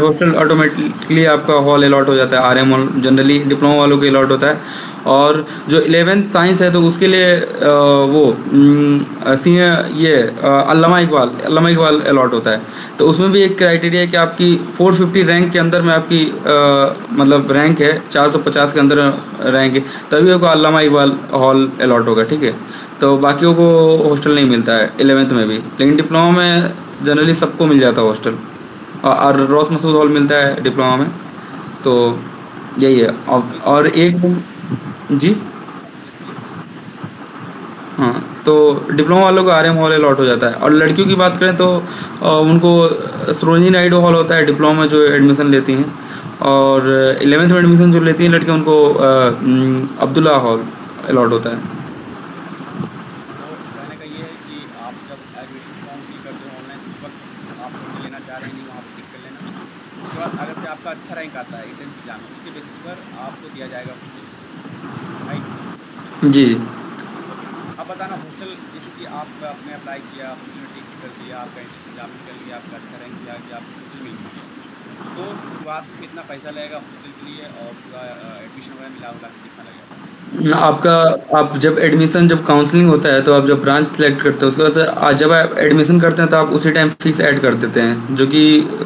हॉस्टल ऑटोमेटिकली आपका हॉल अलॉट हो जाता है, आरएम हॉल जनरली डिप्लोमा वालों के अलॉट होता है। और जो 11th साइंस है तो उसके लिए वो सीनियर ये अल्लामा इकबाल अलॉट होता है। तो उसमें भी एक क्राइटेरिया है कि आपकी 450 रैंक के अंदर में आपकी मतलब रैंक है, 450 के अंदर रैंक है, तभी आपको अल्लामा इकबाल हॉल अलॉट होगा, ठीक है। तो बाकियों को हॉस्टल नहीं मिलता है 11th में भी, लेकिन डिप्लोमा में जनरली सबको मिल जाता है हॉस्टल। और रोज मसूद हॉल मिलता है डिप्लोमा में। तो यही है। और एक जी। Yes please please. हाँ, तो डिप्लोमा वालों को आरएम हॉल अलॉट हो जाता है। और लड़कियों की बात करें तो उनको सरोजिनी नायडू हॉल होता है डिप्लोमा में जो एडमिशन लेती हैं। और 11th में एडमिशन जो लेती हैं लड़कियां उनको अब्दुल्ला हॉल अलॉट होता है। तो कहने का ये है कि आप जब एडमिशन फॉर्म फिल करते हो ऑनलाइन उस वक्त आप हॉस्टल लेना चाह रहे हैं नहीं, वहाँ पे टिक कर लेना। उसके बाद अगर से आपका अच्छा रैंक आता है एंट्रेंस एग्जाम में, उसके बेसिस पर आपको दिया जाएगा हॉस्टल, राइट? जी। ओके। अब बताना हॉस्टल, जैसे कि आप आपने अप्लाई किया, हॉस्टल में टिक कर दिया, आपका एंट्रेंस एग्जाम निकल गया, आपका अच्छा रैंक भी आ गया, आपको हॉस्टल मिल भी गया। तो शुरुआत में कितना पैसा लगेगा हॉस्टल के लिए, और पूरा एडमिशन वगैरह मिला उला के कितना लगेगा? आपका आप जब एडमिशन जब काउंसलिंग होता है तो आप जब ब्रांच सेलेक्ट करते हो उसके बाद से जब आप एडमिशन करते हैं तो आप उसी टाइम फीस ऐड कर देते हैं, जो कि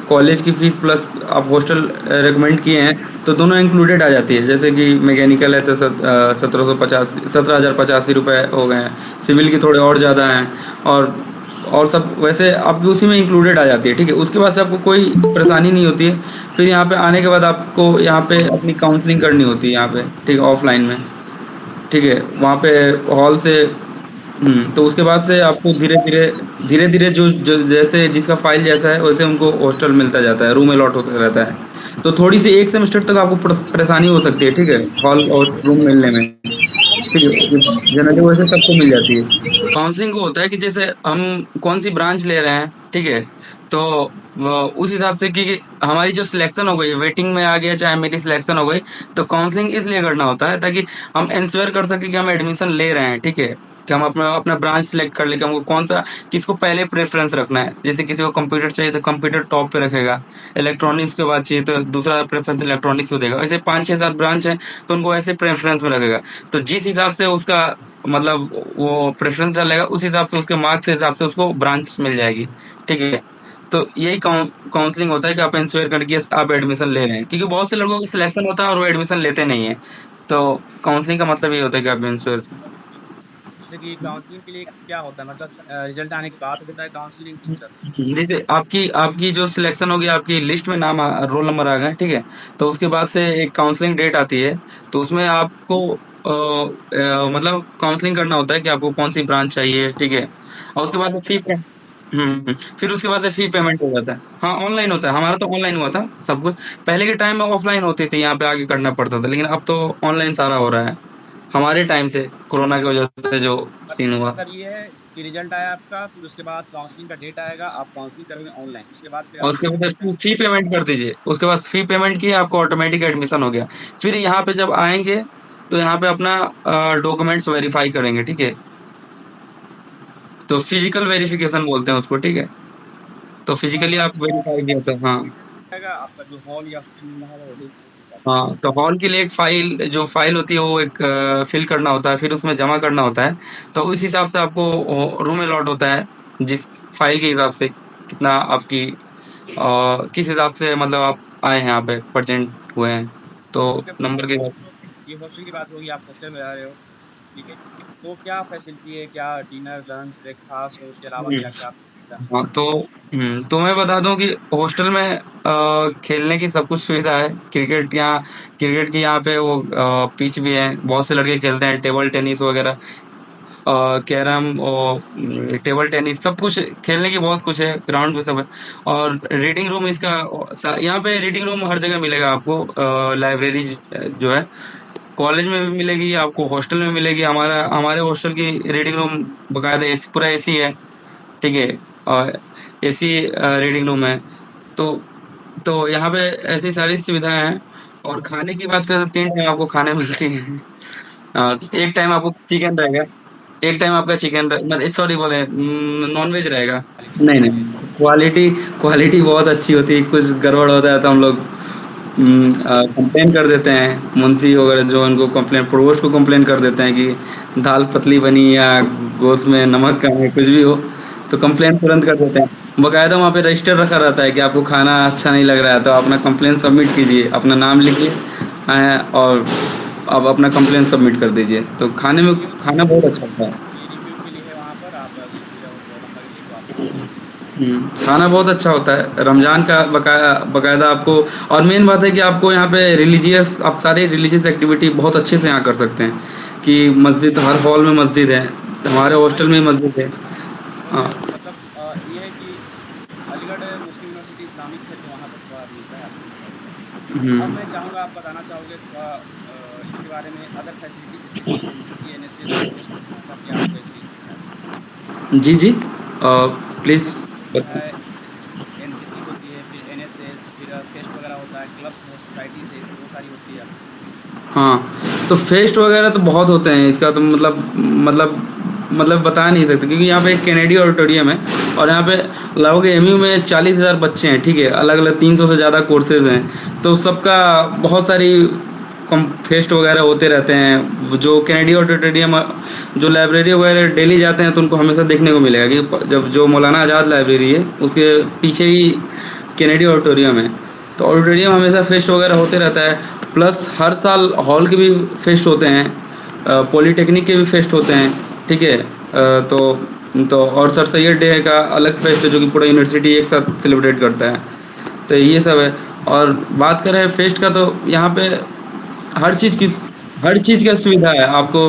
कॉलेज की फीस प्लस आप हॉस्टल रेकमेंड किए हैं तो दोनों इंक्लूडेड आ जाती है। जैसे कि मैकेनिकल है तो 1750 17,085 रुपये हो गए हैं, सिविल की थोड़े और ज़्यादा हैं। और और सब वैसे आपकी उसी में इंक्लूडेड आ जाती है, ठीक है। उसके बाद से आपको कोई परेशानी नहीं होती है। फिर यहाँ पे आने के बाद आपको यहाँ पे अपनी काउंसलिंग करनी होती है यहाँ पे, ठीक है, ऑफलाइन में, ठीक है। वहाँ पे हॉल से तो उसके बाद से आपको धीरे-धीरे जो जैसे जिसका फ़ाइल जैसा है वैसे उनको हॉस्टल मिलता जाता है, रूम अलॉट होता रहता है। तो थोड़ी-सी 1 सेमेस्टर तक आपको परेशानी हो सकती है, ठीक है, हॉल और रूम मिलने में, ठीक है। जनरली वैसे सबको मिल जाती है। काउंसलिंग को होता है कि जैसे हम कौन-सी ब्रांच ले रहे हैं, ठीक है? तो उस हिसाब से कि हमारी जो सिलेक्शन हो गई, वेटिंग में आ गया चाहे मेरी सिलेक्शन हो गई, तो काउंसलिंग इसलिए करना होता है ताकि हम इंश्योर कर सकें कि हम एडमिशन ले रहे हैं, ठीक है? कि हम अपना अपना ब्रांच सेलेक्ट कर लें कि हमको कौन-सा किसको पहले प्रेफ़रेंस रखना है। जैसे किसी को कंप्यूटर चाहिए तो कंप्यूटर टॉप पे रखेगा, इलेक्ट्रॉनिक्स के बाद चाहिए तो दूसरा प्रेफ़रेंस इलेक्ट्रॉनिक्स को देगा। ऐसे 5, 6, 7 ब्रांच हैं, तो उनको ऐसे प्रेफ़रेंस में रखेगा। तो जिस हिसाब से उसका मतलब वो प्रेफ़रेंस डालेगा, उस हिसाब से उसके मार्क्स के हिसाब से उसको ब्रांच मिल जाएगी, ठीक है? तो यही काउंसलिंग होता है कि आप इंश्योर करें कि आप एडमिशन ले रहे हैं, क्योंकि बहुत से लोगों का सिलेक्शन होता है और वो एडमिशन लेते नहीं है। तो काउंसलिंग का मतलब ये होता है कि आप इंश्योर। जैसे कि काउंसलिंग के लिए क्या होता है, मतलब रिजल्ट आने के बाद होता है काउंसलिंग, किस तरह से? देखिए, आपकी आपकी जो सिलेक्शन होगी, आपकी लिस्ट में नाम रोल नंबर आ गए, ठीक है। तो उसके बाद से एक काउंसलिंग डेट आती है, तो उसमें आपको मतलब काउंसलिंग करना होता है कि आपको कौन सी ब्रांच चाहिए, ठीक है। और उसके बाद फी पे फिर उसके बाद से फी पेमेंट हो जाता है। हाँ, ऑनलाइन होता है, हमारा तो ऑनलाइन हुआ था सब कुछ। पहले के टाइम में ऑफलाइन होती थी, यहाँ पे आके करना पड़ता था, लेकिन अब तो ऑनलाइन सारा हो रहा है। हमारे टाइम से कोरोना की वजह से जो सीन हुआ। मतलब ये है कि रिजल्ट आया आपका, फिर उसके बाद काउंसलिंग का डेट आएगा, आप काउंसलिंग करोगे ऑनलाइन, उसके बाद फिर और आप उसके फी बाद पे पेमेंट फी करोगे। पेमेंट कर दीजिए, उसके बाद फी पेमेंट किए आपको ऑटोमेटिक एडमिशन हो गया। फिर यहाँ पे जब आएंगे तो यहाँ पे अपना डॉक्यूमेंट्स वेरीफाई करेंगे, ठीक है। तो फिजिकल वेरिफिकेशन बोलते हैं उसको, ठीक है। तो हाँ, फिजिकली आप आपका वेरीफाई किया था, हाँ। वेरिफिकेशन रहेगा, आपका जो हॉल या हॉस्टल मिलना होगा वो भी। हाँ, तो हॉल के लिए एक फ़ाइल जो फ़ाइल होती है वो एक फ़िल करना होता है, फिर उसमें जमा करना होता है। तो उस हिसाब से आपको रूम अलॉट होता है, जिस फ़ाइल के हिसाब से कितना आपकी किस हिसाब से मतलब आप आए हैं यहाँ पे प्रेज़ेंट हुए हैं, तो ओके, नंबर के हिसाब। तो ये हॉस्टल की बात होगी, आप हॉस्टल में रह रहे हो, ठीक है? तो क्या फैसिलिटी है, क्या डिनर, लंच, ब्रेकफ़ास्ट और उसके अलावा हुँ। क्या-क्या सुविधा है? हाँ, तो मैं बता दूँ कि हॉस्टल में खेलने की सब कुछ सुविधा है। क्रिकेट की यहाँ पे वो पिच भी है, बहुत से लड़के खेलते हैं, टेबल टेनिस वगैरह, कैरम और टेबल टेनिस, सब कुछ खेलने की बहुत कुछ है, ग्राउंड पे सब है। और रीडिंग रूम इसका यहाँ पे रीडिंग रूम हर जगह मिलेगा आपको। लाइब्रेरी जो है कॉलेज में भी मिलेगी आपको, हॉस्टल में मिलेगी। हमारे हॉस्टल की रीडिंग रूम बकायदा एसी, पूरा एसी है, ठीक है। और एसी रीडिंग रूम है। तो यहाँ पे ऐसी सारी सुविधाएं हैं। और खाने की बात करें तो 3 टाइम आपको खाने मिलती हैं। एक टाइम आपको चिकन रहेगा, एक टाइम आपका चिकन, मतलब सॉरी बोले, नॉन वेज रहेगा। क्वालिटी नहीं कैसी है? नहीं, क्वालिटी क्वालिटी बहुत अच्छी होती है। कुछ गड़बड़ होता है तो हम लोग कंप्लेन कर देते हैं, मुंशी वगैरह जो उनको कंप्लेन, प्रोवोस्ट को कंप्लेन कर देते हैं कि दाल पतली बनी या गोश्त में नमक कम है, कुछ भी हो तो कंप्लेन तुरंत कर देते हैं। बकायदा वहाँ पे रजिस्टर रखा रहता है कि आपको खाना अच्छा नहीं लग रहा है तो अपना कंप्लेन सबमिट कीजिए, अपना नाम लिखिए, और आप अपना कंप्लेन सबमिट कर दीजिए। तो खाने में ये मतलब खाना बहुत अच्छा होता है। ये रिव्यू के लिए है वहाँ पर, आप अगर कोई अगर प्रॉब्लम लगे तो आप वहाँ से पूछ सकते हैं। खाना बहुत अच्छा होता है रमज़ान का, बकायदा आपको। और मेन बात है कि आपको यहाँ पे रिलीजियस, आप सारे रिलीजियस एक्टिविटी बहुत अच्छे से यहाँ कर सकते हैं। कि मस्जिद, हर हॉल में मस्जिद है, हमारे हाँ, हॉस्टल ये में मस्जिद है। ओके, हाँ। ओके, मतलब ये है कि अलीगढ़ मुस्लिम यूनिवर्सिटी इस्लामिक है, तो वहाँ पर थोड़ा मिलता है आपको ये सारी बातें। अब मैं हम्म। चाहूँगा आप बताना चाहोगे थोड़ा इसके बारे में, अदर फैसिलिटीज़ जैसे कि एनसीसी, एनएसएस और फेस्ट वगैरह का क्या आपको एक्सपीरियंस रहा है? जी जी, प्लीज़। एनसीसी होता है, एनसीसी होती है, फिर एनएसएस, फिर फेस्ट वगैरह होता है, क्लब्स है, सोसाइटीज़ है, इसमें बहुत सारी होती है आपकी। हाँ, तो फेस्ट वगैरह तो बहुत होते हैं, इसका तो मतलब मतलब बता नहीं सकते, क्योंकि यहाँ पे एक कैनेडी ऑडिटोरियम है। और यहाँ पे लगभग एमयू में 40,000 बच्चे हैं, ठीक है, अलग अलग 300 से ज़्यादा कोर्सेज हैं। तो सबका बहुत सारी कम फेस्ट वगैरह होते रहते हैं। जो कैनेडी ऑडिटोरियम, जो लाइब्रेरी वगैरह डेली जाते हैं तो उनको हमेशा देखने को मिलेगा कि जब जो मौलाना आज़ाद लाइब्रेरी है उसके पीछे ही कैनेडी ऑडिटोरियम है। तो ऑडिटोरियम हमेशा फेस्ट वगैरह होते रहता है। प्लस हर साल हॉल के भी फेस्ट होते हैं, पॉलीटेक्निक के भी फेस्ट होते हैं, ठीक है। और सर सैयद डे का अलग फेस्ट है जो कि पूरा यूनिवर्सिटी एक साथ सेलिब्रेट करता है। तो ये सब है। और बात करें फेस्ट का तो यहाँ पे हर चीज़ की हर चीज़ का सुविधा है आपको।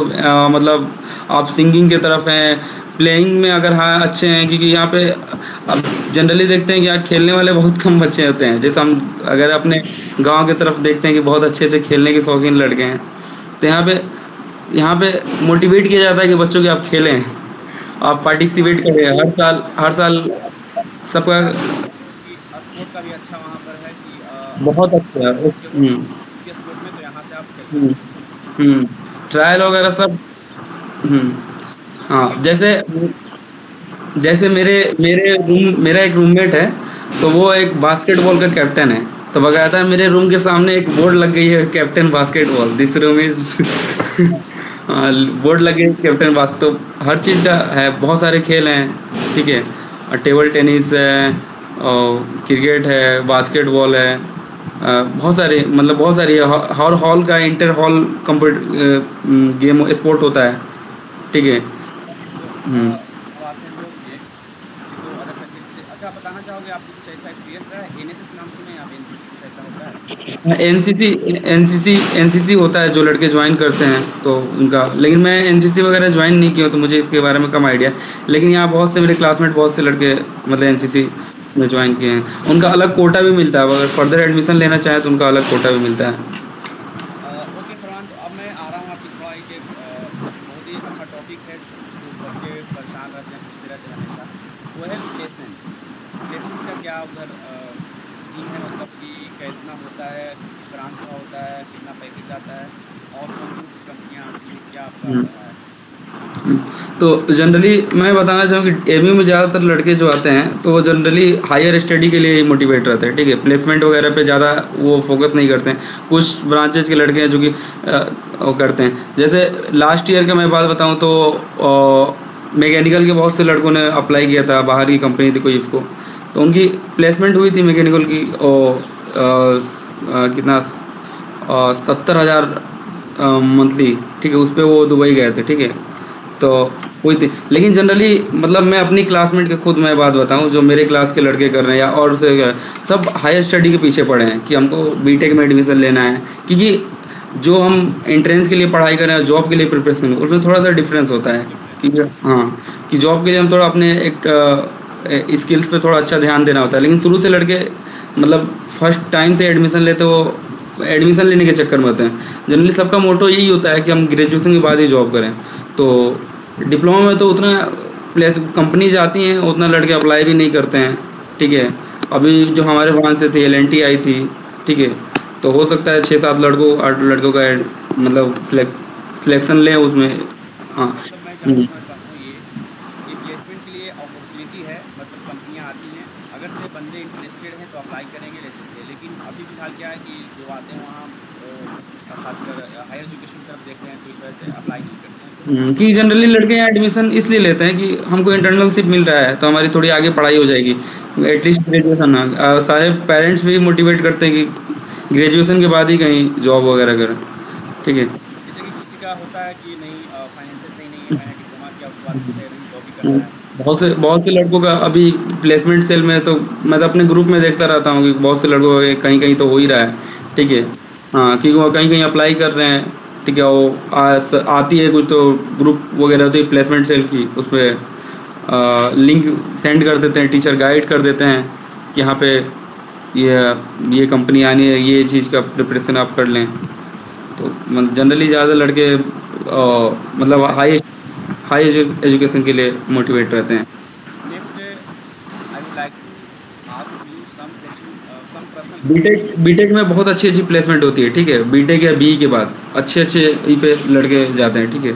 मतलब आप सिंगिंग की तरफ हैं, प्लेइंग में अगर हाँ अच्छे हैं, क्योंकि यहाँ पे अब जनरली देखते हैं कि यहाँ खेलने वाले बहुत कम बच्चे होते हैं। जैसे हम अगर अपने गांव की तरफ देखते हैं कि बहुत अच्छे से खेलने के शौकीन लड़के हैं, तो यहाँ पे मोटिवेट किया जाता है कि बच्चों की आप खेलें, आप हाँ, पार्टिसिपेट करें हर साल सबका। क्या बोल सकते हो कि स्पोर्ट का भी अच्छा वहाँ पर है कि अगर बहुत आप अच्छा है। स्पोर्ट में अच्छे हो किसी भी स्पोर्ट में, तो यहाँ से आप खेल हुँ, सकते हो। हुँ, ट्रायल वगैरह सब। हुँ, ओके, हाँ, क्या जैसे जैसे मेरा एक रूममेट है, तो वो एक बास्केटबॉल का कैप्टन है। तो बकायदा मेरे रूम के सामने एक बोर्ड लग गई है, captain basketball, this room is board लगी है कैप्टन बास। तो हर चीज़ का है, बहुत सारे खेल हैं, ठीक है। और टेबल टेनिस है, और क्रिकेट है, बास्केटबॉल है, बहुत सारे, मतलब बहुत सारी है। हर हॉल का इंटर हॉल गेम स्पोर्ट होता है, ठीक है। ओके, सो हुँ। अब आते हैं हम लोग नेक्स्ट कि तो अदर फैसिलिटीज़ है। अच्छा, आप बताना चाहोगे आपको कुछ ऐसा एक्सपीरियंस रहा है? एनएसएस नाम सुने हैं आप? एनसीसी कुछ ऐसा होता है? एनसीसी एनसीसी होता है जो लड़के ज्वाइन करते हैं तो उनका, लेकिन मैं एनसीसी वगैरह ज्वाइन नहीं किया हूँ तो मुझे इसके बारे में कम आइडिया। लेकिन यहाँ बहुत से मेरे क्लासमेट, बहुत से लड़के मतलब एनसीसी में ज्वाइन किए हैं। उनका अलग कोटा भी मिलता है, अगर फर्दर एडमिशन लेना चाहें तो उनका अलग कोटा भी मिलता है। ओके फरमान, तो अब मैं आ रहा हूँ आपकी थोड़ा एक बहुत ही अच्छा टॉपिक है जो बच्चे परेशान रहते हैं, पूछते रहते हैं हमेशा। वो है प्लेसमेंट। प्लेसमेंट का क्या उधर सीन है, मतलब कि कितना होता है, किस ब्रांच का होता है, कितना पैकेज आता है और कौन कौन सी कंपनियां आती हैं, क्या आपका हम्म। रहा है? हुँ, तो जनरली मैं बताना चाहूँ कि एमयू में ज़्यादातर लड़के जो आते हैं, तो वो जनरली हायर स्टडी के लिए ही मोटिवेट रहते हैं, ठीक है? प्लेसमेंट वगैरह पे ज़्यादा वो फ़ोकस नहीं करते हैं। कुछ ब्रांचेज़ के लड़के हैं जो कि वो करते हैं। जैसे लास्ट ईयर का मैं बात बताऊँ तो मैकेनिकल के बहुत से लड़कों ने अप्लाई किया था, बाहर की कंपनी थी कोई इसको, तो उनकी प्लेसमेंट हुई थी मैकेनिकल की कितना 70,000 मंथली, ठीक है? उसपे वो दुबई गए थे, ठीक है? तो हुई थी। लेकिन जनरली मतलब मैं अपनी क्लासमेट की खुद मैं बात बताऊँ, जो मेरे क्लास के लड़के कर रहे हैं या और से सब हायर स्टडी के पीछे पड़े हैं कि हमको बीटेक में एडमिशन लेना है। क्योंकि जो हम एंट्रेंस के लिए पढ़ाई कर रहे हैं, जॉब के लिए प्रिपरेशन उसमें थोड़ा-सा डिफरेंस होता है। कि हाँ, कि जॉब के लिए हम थोड़ा अपने एक स्किल्स पे थोड़ा अच्छा ध्यान देना होता है। लेकिन शुरू से लड़के मतलब फर्स्ट टाइम से एडमिशन लेते वो एडमिशन लेने के चक्कर में होते हैं। जनरली सबका मोटो यही होता है कि हम ग्रेजुएशन के बाद ही जॉब करें। तो डिप्लोमा में तो उतना प्लेस कंपनीज आती हैं, उतना लड़के अप्लाई भी नहीं करते हैं, ठीक है? अभी जो हमारे ब्रांच से थी एलएनटी आई थी, ठीक है? तो हो सकता है 6-7 लड़कों 8 लड़कों का मतलब सिलेक्शन लें उसमें। हाँ। मतलब मैं जहाँ तक हुँ। समझ पाता हूँ ये प्लेसमेंट के लिए अपॉर्चुनिटी है, मतलब कंपनियाँ आती हैं, अगर से बंदे इंटरेस्टेड हैं तो अप्लाई करेंगे, ले सकते हैं। लेकिन अभी फ़िलहाल क्या है कि जो आते हैं वहाँ ख़ासकर हायर एजुकेशन की तरफ देख रहे हैं, तो इस वजह से अप्लाई नहीं करते हैं। तो कि जनरली लड़के यहाँ एडमिशन इसलिए लेते हैं कि हमको इंटर्नशिप मिल रहा है तो हमारी थोड़ी आगे पढ़ाई हो जाएगी, एटलीस्ट ग्रेजुएशन सारे पेरेंट्स भी मोटिवेट करते हैं कि ग्रेजुएशन के बाद ही कहीं जॉब वगैरह करें, ठीक है? जैसे कि किसी का होता है कि नहीं फाइनेंशियल सही नहीं है, मैंने डिप्लोमा किया उसके बाद मुझे अभी जॉब भी करना है। बहुत से लड़कों का अभी प्लेसमेंट सेल में तो मैं तो अपने ग्रुप में देखता रहता हूँ कि बहुत से लड़कों का कहीं कहीं तो हो ही रहा है, ठीक है? हाँ, क्योंकि वो कहीं कहीं अप्लाई कर रहे हैं, ठीक है? वो आती है कुछ तो ग्रुप वगैरह होती है प्लेसमेंट सेल की, उसमें लिंक सेंड कर देते हैं, टीचर गाइड कर देते हैं कि यहाँ पे ये ये कंपनी आनी है, ये चीज़ का प्रिपरेशन आप कर लें। तो जनरली ज़्यादा लड़के मतलब हाई हाई एजुकेशन के लिए मोटिवेट रहते हैं। Next I would like to ask you some question, some personal question. BTech BTech में बहुत अच्छी-अच्छी प्लेसमेंट होती है, ठीक है? बीटेक या बीई के बाद अच्छे-अच्छे ई पे लड़के जाते हैं, ठीक है?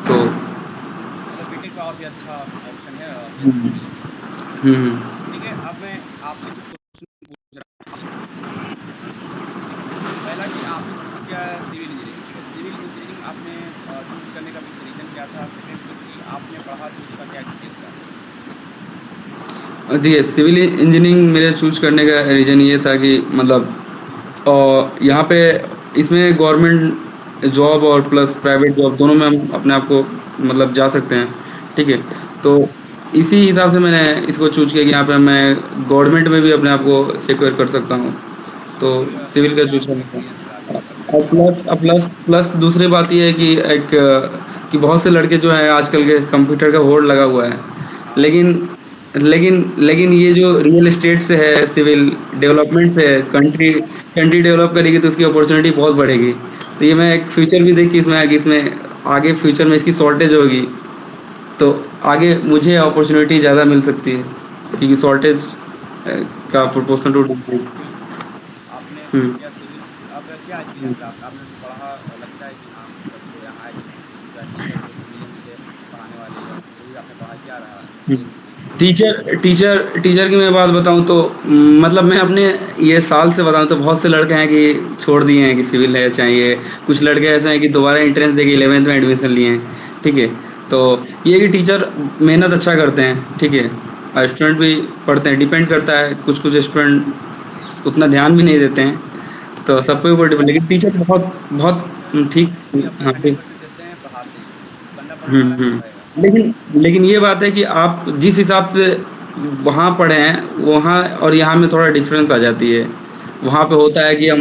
तो मतलब बीटेक का और भी अच्छा ऑप्शन है हुँ, प्लेसमेंट के लिए। हुँ, हुँ। ठीक है, अब मैं आपसे कुछ क्वेश्चन पूछ रहा हूँ। ठीक है, पहला कि आपने चूज़ किया है सिविल इंजीनियरिंग, ठीक है? सिविल इंजीनियरिंग आपने चूज़ करने का पीछे रीज़न क्या था? सेकंड थिंग कि आपने पढ़ा तो उसका क्या एक्सपीरियंस रहा? देखिए सिविल इंजीनियरिंग मेरे चूज़ करने का रीज़न ये था कि मतलब यहाँ पे इसमें गवर्नमेंट जॉब और प्लस प्राइवेट जॉब दोनों में हम अपने आप को मतलब जा सकते हैं, ठीक है? तो इसी हिसाब से मैंने इसको चूज़ किया कि यहाँ पे मैं गवर्नमेंट में भी अपने आप को सिक्योर कर सकता हूँ। तो सिविल सिविल सिविल का में चूज़ आपको करना था। एक्सपीरियंस रहा अभी अभी तक और का। प्लस दूसरी बात ये है कि कि बहुत से लड़के जो हैं आजकल के कंप्यूटर का होड़ लगा हुआ है। हाँ, लेकिन लेकिन ये जो रियल एस्टेट से है, सिविल डेवलपमेंट से है, कंट्री डेवलप करेगी तो उसकी अपॉर्च्युनिटी बहुत बढ़ेगी। तो ये मैं एक फ्यूचर भी देख के इसमें आगे आगे फ्यूचर में इसकी शॉर्टेज होगी, तो आगे मुझे अपॉर्च्युनिटी ज़्यादा मिल सकती है क्योंकि शॉर्टेज का हाँ, प्रोपोर्शन टू डिमांड। बिल्कुल। आपने हुँ। चूज़ किया सिविल, अब क्या एक्सपीरियंस रहा आपका? आपने जो पढ़ा लगता है कि हाँ, मतलब जो यहाँ जिस टीचर थे सिविल में मुझे पढ़ाने वाले या जो भी आपने पढ़ा क्या रहा हुँ। इंजीनियरिंग में? टीचर की मैं बात बताऊँ तो मतलब मैं अपने ये साल से बताऊँ तो बहुत से लड़के हैं कि छोड़ दिए हैं कि सिविल है चाहिए। कुछ लड़के ऐसे हैं कि दोबारा एंट्रेंस देके 11th में एडमिशन लिए हैं, ठीक है? तो ये है कि टीचर मेहनत अच्छा करते हैं, ठीक है? स्टूडेंट भी पढ़ते हैं, डिपेंड करता है, कुछ-कुछ स्टूडेंट उतना ध्यान भी नहीं देते हैं, तो सबके ऊपर डिपेंड लेकिन टीचर बहुत बहुत हाँ, ठीक जो भी अपना हाँ, ठीक। 100% देते हैं, पढ़ाते हैं। बंदा पढ़ने हुँ, वाला हुँ। क्यों रहेगा? लेकिन ये बात है कि आप जिस हिसाब से वहाँ पढ़े हैं, वहाँ और यहाँ में थोड़ा डिफ़रेंस आ जाती है। वहाँ पे होता है कि हम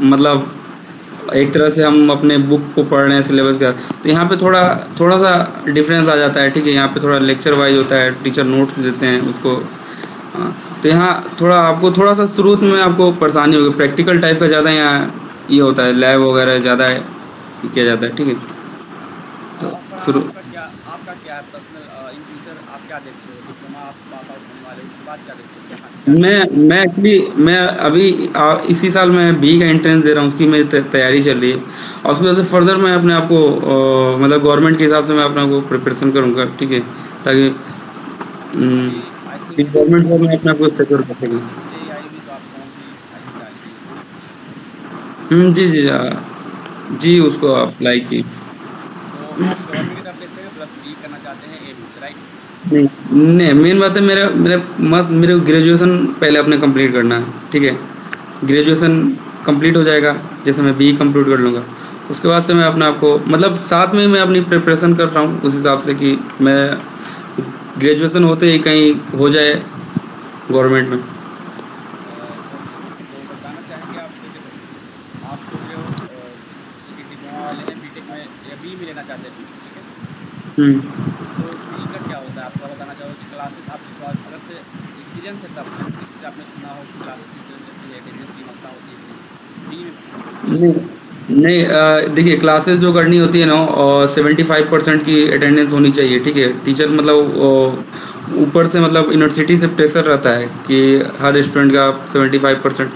मतलब एक तरह से हम अपने बुक को पढ़ रहे हैं सिलेबस का, तो यहाँ पे थोड़ा-सा डिफ़रेंस आ जाता है, ठीक है? यहाँ पे थोड़ा लेक्चर वाइज़ होता है, टीचर नोट्स देते हैं उसको तो यहाँ थोड़ा आपको थोड़ा-सा शुरू में आपको परेशानी होगी, प्रैक्टिकल टाइप का ज़्यादा यहाँ ये होता है, लैब वगैरह ज़्यादा किया जाता है, ठीक है? तो पर शुरू आपका क्या है पर्सनल इन फ्यूचर आप क्या देखते हो? डिप्लोमा आप पास आउट होने वाले हो, उसके बाद क्या देखते हो? क्या मैं करना चाहते मैं एक्चुअली मैं अभी इसी साल मैं बी का एंट्रेंस दे रहा हूँ, उसकी मेरी तैयारी चल रही है, और उसकी वजह से फर्दर मैं अपने आप को मतलब गवर्नमेंट के हिसाब से मैं अपने आप को प्रिपरेशन करूँगा, ठीक है, ताकि हो? अभी आई थिंक गवर्नमेंट जॉब में अपने आप को सिक्योर कर सकें। एसएससी जेईई आई भी तो आप फॉर्म भी आई थिंक डाल दिए होंगे। जी जी जी, उसको अप्लाई की। तो आप गवर्नमेंट की तरफ देख रहे हैं प्लस बी करना चाहते हैं एमयू से, राइट? नहीं नहीं, मेन बात है मेरा मेरे मस्त मेरे ग्रेजुएशन पहले अपने कंप्लीट करना है, ठीक है, ग्रेजुएशन कंप्लीट हो जाएगा, जैसे मैं बी कंप्लीट कर लूँगा, उसके बाद से मैं अपने आप को मतलब साथ में ही मैं अपनी प्रिपरेशन कर रहा हूँ उस हिसाब से कि मैं ग्रेजुएशन होते ही कहीं हो जाए गवर्नमेंट में। ओके, तो बताना चाहेंगे आप? देखो, आप सोच रहे हो जैसे कि डिप्लोमा वाले हैं बीटेक में या बी में लेना चाहते हैं एडमिशन, ठीक है? हुँ। तो बी का क्या होता है? आप थोड़ा बताना चाहोगे कि क्लासेस आपके पास अगर से एक्सपीरियंस है तब, यानी किसी से आपने सुना हो कि क्लासेस किस तरह से चलती है, अटेंडेंस की मसला होती है कि नहीं? बी में पूछ रहा हूँ मैं, बी नहीं में। नहीं, देखिए क्लासेस जो करनी होती है ना, और 75% की अटेंडेंस होनी चाहिए, ठीक है, टीचर मतलब ऊपर से मतलब यूनिवर्सिटी से प्रेशर रहता है कि हर स्टूडेंट का 75%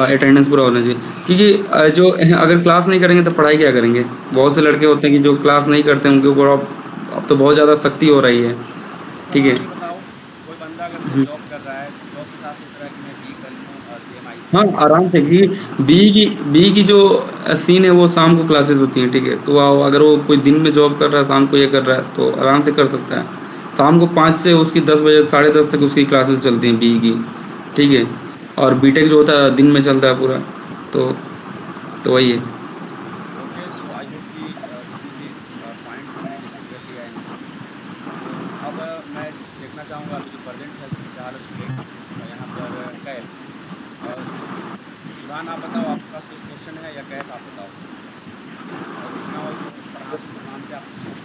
अटेंडेंस पूरा होना चाहिए, क्योंकि जो अगर क्लास नहीं करेंगे तो पढ़ाई क्या करेंगे। बहुत से लड़के होते हैं कि जो क्लास नहीं करते हैं उनके ऊपर अब तो बहुत ज़्यादा सख्ती हो रही है, पर ठीक है। आप ये बताओ, कोई बंदा अगर से हम्म। जॉब कर रहा है, जॉब के साथ सोच रहा है कि मैं बी कर लूँ जेएमआई हाँ, से, आराम से, क्योंकि बी की जो सीन है वो शाम को क्लासेस होती हैं, ठीक है, तो अगर वो कोई दिन में जॉब कर रहा है, शाम को ये कर रहा है, तो आराम से कर सकता है। शाम को 5 से उसकी 10 बजे 10:30 तक उसकी क्लासेस चलती हैं बी की, ठीक है, और बीटेक जो होता है दिन में चलता है पूरा, तो तो वही है। ओके। सो आई होप कि जितने भी पॉइंट्स हमने डिस्कस कर लिया है इनसे, तो अब मैं देखना चाहूँगा अभी जो प्रेजेंट है फिलहाल स्टूडेंट यहाँ पर कैफ। शिवान आप बताओ, आपके पास कुछ क्वेश्चन है या कैफ आप बताओ, अगर पूछना हो तो फरहान से आप पूछ लीजिए।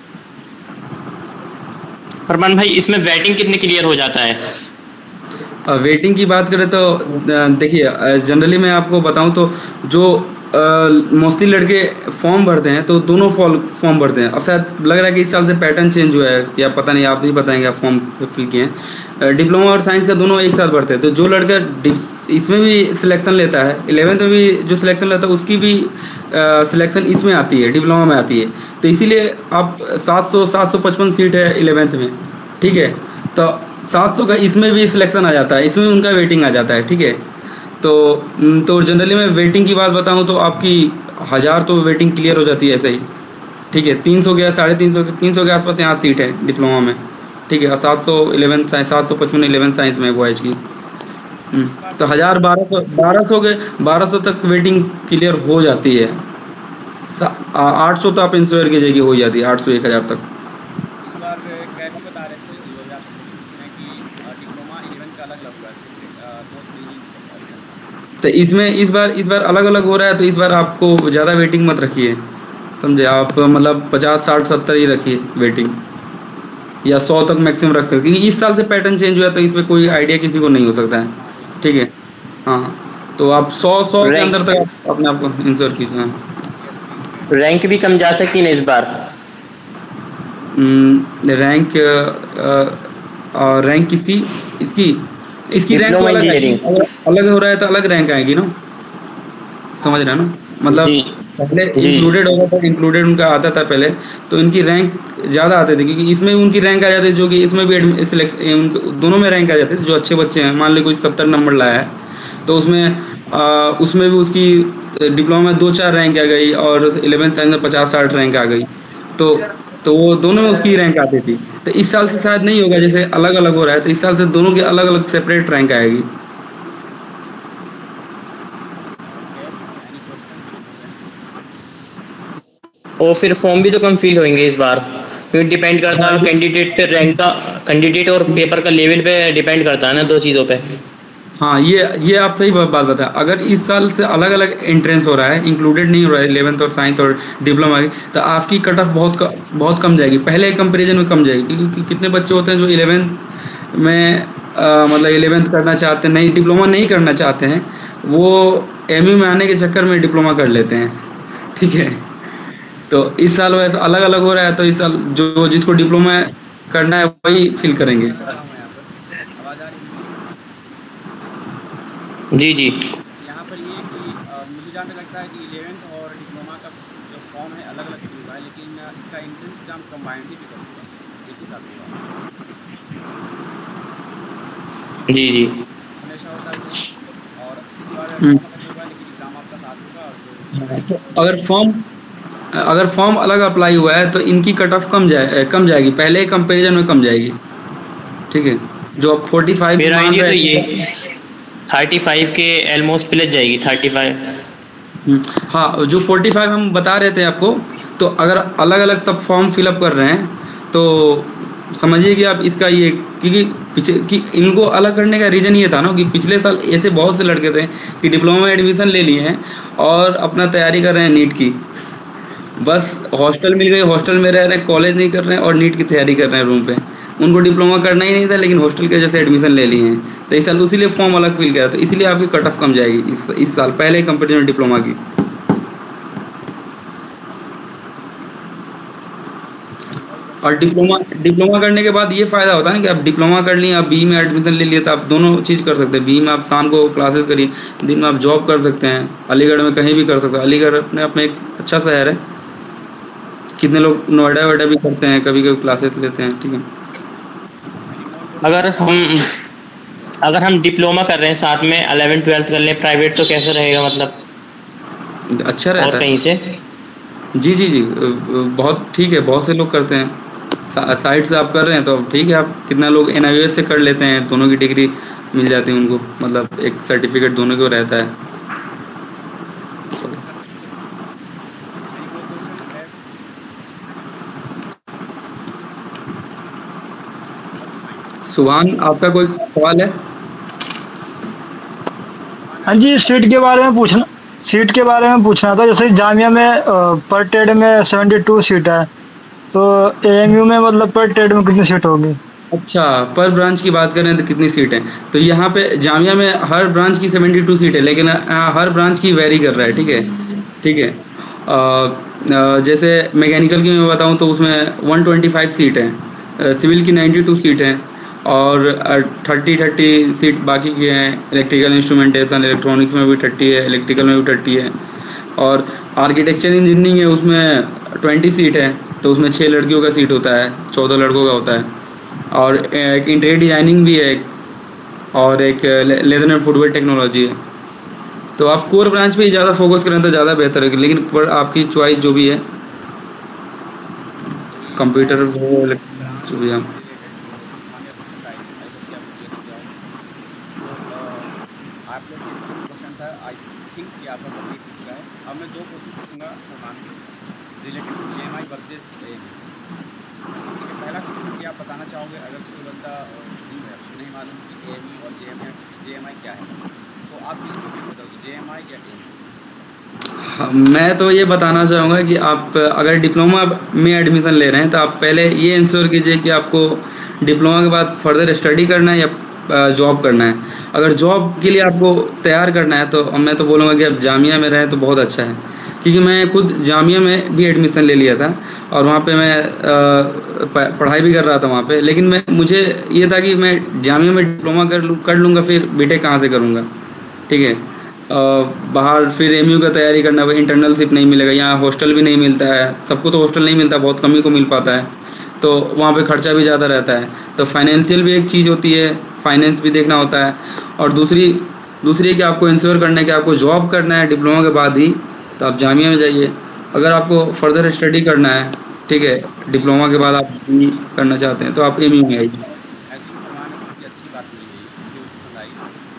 फरमान भाई, इसमें वेटिंग कितने क्लियर हो जाता है? वेटिंग की बात करें तो देखिए जनरली मैं आपको बताऊं तो जो मोस्टली लड़के फॉर्म भरते हैं तो दोनों फॉर्म भरते हैं। अब शायद लग रहा है कि इस साल से पैटर्न चेंज हुआ है, या पता नहीं, आप नहीं बताएंगे, आप फॉर्म फिल किए हैं। डिप्लोमा और साइंस का दोनों एक साथ भरते हैं, तो जो लड़का इसमें भी सिलेक्शन लेता है, 11th में भी जो सिलेक्शन लेता है उसकी भी सिलेक्शन इसमें आती है, डिप्लोमा में आती है। तो इसीलिए आप 755 सीट है 11th में, ठीक है, तो 700 का इसमें भी सिलेक्शन आ जाता है, इसमें उनका वेटिंग आ जाता है, ठीक है। तो तो जनरली मैं वेटिंग की बात बताऊं तो आपकी 1000 तो वेटिंग क्लियर हो जाती है ऐसे ही, ठीक है। 300 गया, 350, 300 के आसपास यहाँ सीट है डिप्लोमा में, ठीक है, और 700 इलेवन साइंस, 755 इलेवन साइंस में बॉयज की। इस बार तो देखिए, 1000, 1200 के वेटिंग क्लियर हो जाती है। 800 तो आप इंश्योर कीजिए कि हो जाती है, 800 1000 तक। इस बार कैफ ही बता रहे थे जो भी आपसे क्वेश्चन पूछ रहे हैं कि डिप्लोमा 11 का अलग लगूगा, सेपरेट नोट में ही ऑप्शन था। तो इसमें इस बार अलग अलग हो रहा है, तो इस बार आपको ज़्यादा वेटिंग मत रखिए, समझे आप, मतलब 50 60 70 ही रखिए वेटिंग, या 100 तक मैक्सिमम रख सकते हैं, क्योंकि इस साल से पैटर्न चेंज हुआ है, तो इसमें कोई आइडिया किसी को नहीं हो सकता है, हाँ बिल्कुल ठीक है। बिल्कुल। हाँ, तो आप 100 के रैंक अंदर तक आप अपने आप को इंश्योर कीजिए, हाँ। Yes please go ahead. Rank भी कम जा सकती है ना इस बार? रैंक रैंक किसकी, इसकी इसकी रैंक तो डिप्लोमा अलग आएगी, इंजीनियरिंग। अगर अलग हो रहा है तो अलग रैंक आएगी ना, हाँ समझ रहे हैं ना, जी मतलब पहले जी। इंक्लूडेड होगा था, इंक्लूडेड उनका आता था पहले, तो इनकी रैंक ज़्यादा आते थे, क्योंकि इसमें भी उनकी रैंक आ जाती है, जो कि इसमें भी सिलेक्ट दोनों में रैंक आ जाते थे, जो अच्छे बच्चे हैं, मान लो कोई 70 नंबर लाया है, तो उसमें भी उसकी डिप्लोमा में 2 4 रैंक आ गई, और 11th साइंस में 50 60 रैंक आ गई, तो तो वो दोनों में उसकी रैंक आती थी। तो इस साल से शायद नहीं होगा, जैसे अलग अलग हो रहा है, तो इस साल से दोनों की अलग अलग सेपरेट रैंक आएगी। Okay. Any question, more any question? और फिर फॉर्म भी तो कम फिल होंगे इस बार, क्योंकि डिपेंड करता हाँ, है कैंडिडेट पे, रैंक का, कैंडिडेट और पेपर का लेवल पे डिपेंड करता है ना, दो चीज़ों पे। हाँ, ये आप सही बात बताएं, अगर इस साल से अलग अलग एंट्रेंस हो रहा है, इंक्लूडेड नहीं हो रहा है 11th और साइंस और डिप्लोमा की, तो आपकी कट ऑफ बहुत कम जाएगी, पहले कंपैरिजन में कम जाएगी, क्योंकि कितने बच्चे होते हैं जो 11th में मतलब 11th करना चाहते हैं, नहीं डिप्लोमा नहीं करना चाहते हैं, वो एमयू में आने के चक्कर में डिप्लोमा कर लेते हैं, ठीक है। तो इस साल वैसा अलग-अलग हो रहा है, तो इस साल जो जिसको डिप्लोमा करना है वही फ़ील करेंगे। कर रहा हूँ यहाँ पर। आवाज़ आ रही है मेरी? जी, जी। यहाँ पर ये है कि मुझे जहाँ तक लगता है कि 11th और डिप्लोमा का जो फॉर्म है अलग-अलग फिल हुआ है, लेकिन इसका एंट्रेंस एग्ज़ाम कंबाइंड ही पेपर होगा, एक ही साथ होगा। जी, जी। हमेशा होता है सेम, और इस बार हुँ। फॉर्म अलग होगा लेकिन एग्ज़ाम आपका साथ होगा, और जो हाँ, तो जो अगर फॉर्म अलग अप्लाई हुआ है तो इनकी कट ऑफ कम जाएगी, पहले कंपैरिज़न में कम जाएगी, ठीक है? जो आप 45 मेरा मान आइडिया रहे तो हैं। ये 35 के ऑलमोस्ट प्लस जाएगी 35। हाँ, जो 45 हम बता रहे थे आपको, तो अगर अलग-अलग सब फॉर्म फिल अप कर रहे हैं, तो समझिए कि आप इसका ये, क्योंकि पीछे कि इनको अलग करने का रीज़न ये था ना कि पिछले साल ऐसे बहुत से लड़के थे कि डिप्लोमा में एडमिशन ले लिए हैं और अपना तैयारी कर रहे हैं नीट की। बस हॉस्टल मिल गई, हॉस्टल में रह रहे हैं, कॉलेज नहीं कर रहे हैं और नीट की तैयारी कर रहे हैं रूम पे। उनको डिप्लोमा करना ही नहीं था, लेकिन हॉस्टल की वजह से एडमिशन ले लिए हैं। तो इस साल इसीलिए फॉर्म अलग फिल किया, तो इसीलिए आपकी कट ऑफ कम जाएगी इस साल पहले कंपैरिजन डिप्लोमा की। और और क्वेश्चन डिप्लोमा डिप्लोमा करने के बाद ये फ़ायदा होता है ना कि आप डिप्लोमा कर लिए, आप बी में एडमिशन ले लिए, तो आप दोनों चीज़ कर सकते हैं। बी में आप शाम को क्लासेस करिए, दिन में आप जॉब कर सकते हैं। अलीगढ़ में कहीं भी कर सकते हैं। अलीगढ़ अपने आप में एक अच्छा शहर है। कितने लोग नोएडा-वोएडा भी करते हैं, कभी-कभी क्लासेस लेते हैं, ठीक है? एनी मोर अगर क्वेश्चन? हम अगर हम डिप्लोमा कर रहे हैं साथ में 11th-12th कर लें प्राइवेट, तो कैसा रहेगा मतलब अच्छा और रहता कहीं है। से? जी, जी, जी। बहुत ठीक है, बहुत से लोग करते हैं। साइड से आप कर रहे हैं तो ठीक है, आप कितना लोग एनआईओएस से कर लेते हैं, दोनों की डिग्री मिल जाती है उनको, मतलब एक सर्टिफ़िकेट दोनों को रहता है। कर सकते हैं। एनी मोर क्वेश्चन है? सुभान, आपका कोई सवाल है? हाँ, हाँ आप जी, सीट के बारे में पूछना था। जैसे जामिया में पर टेड में 72 सीट है, तो एएमयू में मतलब पर टेड में कितनी सीट होगी? अच्छा, पर ब्रांच की बात करें तो कितनी सीट हैं? तो यहाँ पे जामिया में हर ब्रांच की 72 सीट है, लेकिन हर ब्रांच की वैरी कर रहा है, ठीक है? ठीक है। जैसे मैकेनिकल की मैं बताऊँ तो उसमें 125 सीट हैं, सिविल की 92 सीट हैं, और 30 सीट बाकी की हैं। इलेक्ट्रिकल इंस्ट्रूमेंटेशन, इलेक्ट्रॉनिक्स में भी 30 है, इलेक्ट्रिकल में भी 30 है, और आर्किटेक्चर इंजीनियरिंग है उसमें 20 सीट है, तो उसमें 6 लड़कियों का सीट होता है, 14 लड़कों का होता है। और एक इंटीरियर डिज़ाइनिंग भी है एक, और एक लेदर एंड फुटवेयर टेक्नोलॉजी है। तो आप कोर ब्रांच पे ज़्यादा फोकस करें तो ज़्यादा बेहतर है, लेकिन पर आपकी चॉइस जो भी है, कोई कंप्यूटर हो, इलेक्ट्रॉनिक्स जो ब्रांच भी है। से रिलेटेड जो सुभान का क्वेश्चन था, आई होप कि आपको क्लियर हो गया हो। सो आप लोग के जितने भी क्वेश्चन था, आई थिंक कि आपका कंप्लीट हो चुका है। अब मैं 2 क्वेश्चन पूछूँगा फरमान से, related to JMI versus AMU. ठीक है, पहला क्वेश्चन कि आप बताना चाहोगे, अगर से कोई बंदा न्यू है, उसको नहीं मालूम कि एएमयू और जेएमआई क्या है, तो आप किसको प्रेफ़र करोगे, जेएमआई या एएमयू? हाँ, मैं तो ये बताना चाहूँगा कि आप अगर डिप्लोमा में एडमिशन ले रहे हैं तो आप पहले ये इंश्योर कीजिए कि आपको डिप्लोमा के बाद फर्दर स्टडी करना है या जॉब करना है। अगर जॉब के लिए आपको तैयार करना है तो मैं तो बोलूँगा कि आप जामिया में रहें तो बहुत अच्छा है, क्योंकि मैं खुद जामिया में भी एडमिशन ले लिया था और वहाँ पे मैं पढ़ाई भी कर रहा था वहाँ पे। लेकिन मुझे ये था कि मैं जामिया में डिप्लोमा कर लूँगा, फिर बीटेक कहाँ से करूँगा, ठीक है? बाहर फिर एमयू का तैयारी करना, वही इंटर्नलशिप नहीं मिलेगा, यहाँ हॉस्टल भी नहीं मिलता है, सबको तो हॉस्टल नहीं मिलता, बहुत कम ही को मिल पाता है, तो वहाँ पे खर्चा भी ज़्यादा रहता है। तो फाइनेंशियल भी एक चीज़ होती है, फाइनेंस भी देखना होता है। और दूसरी दूसरी है कि आपको इंश्योर करना है कि आपको जॉब करना है डिप्लोमा के बाद ही, तो आप जामिया में जाइए। अगर आपको फर्दर स्टडी करना है, ठीक है, डिप्लोमा के बाद आप बी करना चाहते हैं तो आप एमयू में आइए। एक्चुअली फरमान ने बहुत ही अच्छी बात बोली है, ये मुझे भी पसंद आई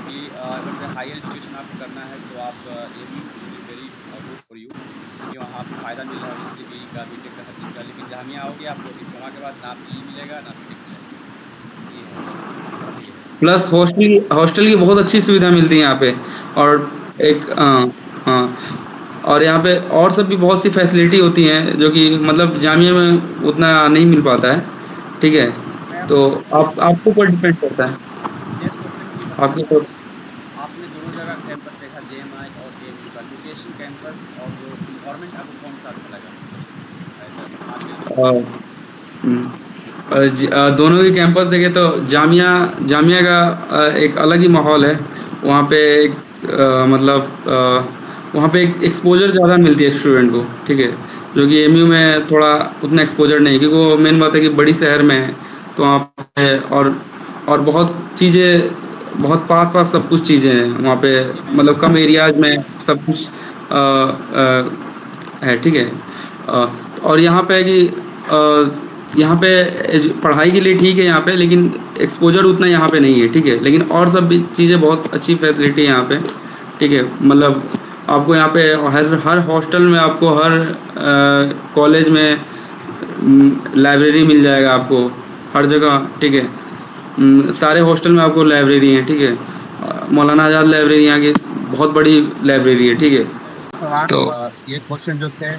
कि अगर से हायर एजुकेशन आपको करना है तो आप MU will be very good for you, क्योंकि वहाँ आपको फ़ायदा मिल रहा है ऑब्वियसली बी का, बीटेक का, हर चीज़ का। लेकिन जामिया आओगे आपको डिप्लोमा के बाद ना बी मिलेगा ना बीटेक मिलेगा, ये है बस, फ़र्क ये है। प्लस हॉस्टल की बहुत अच्छी सुविधा मिलती है यहाँ पे। और एक हाँ, और यहाँ पे और सब भी बहुत सी फैसिलिटी होती हैं जो कि मतलब जामिया में उतना नहीं मिल पाता है, ठीक है? मैं तो आपको नेक्स्ट आपके ऊपर डिपेंड करता है, नेक्स्ट क्वेश्चन है, मुझे बताना आपके ऊपर। चाहोगे, आपने दोनों जगह कैंपस देखा जेएमआई और एएमयू का, लोकेशन, कैंपस और जो इन्वायरमेंट आपको कौन सा अच्छा लगा? दोनों के कैंपस देखे तो जामिया का एक अलग ही माहौल है। वहाँ पे वहाँ पे एक एक्सपोजर ज़्यादा मिलती है स्टूडेंट को, ठीक है, जो कि एमयू में थोड़ा उतना एक्सपोजर नहीं, क्योंकि वो मेन बात है कि बड़ी शहर में है, तो वहाँ पे और बहुत चीज़ें, बहुत पास पास सब कुछ चीज़ें हैं वहाँ पे, मतलब कम एरियाज में सब कुछ है, ठीक है। और यहाँ पे है कि यहाँ पे पढ़ाई के लिए ठीक है यहाँ पे, लेकिन एक्सपोजर उतना यहाँ पे नहीं है, ठीक है, लेकिन और सब भी चीज़ें बहुत अच्छी फैसिलिटी है यहाँ पे, ठीक है। मतलब आपको यहाँ पे हर हॉस्टल में आपको हर कॉलेज में लाइब्रेरी मिल जाएगा आपको हर जगह, ठीक है। सारे हॉस्टल में आपको लाइब्रेरी है, ठीक है। मौलाना आज़ाद लाइब्रेरी यहाँ की बहुत बड़ी लाइब्रेरी है, ठीक है। सवाल तो ये क्वेश्चन जो थे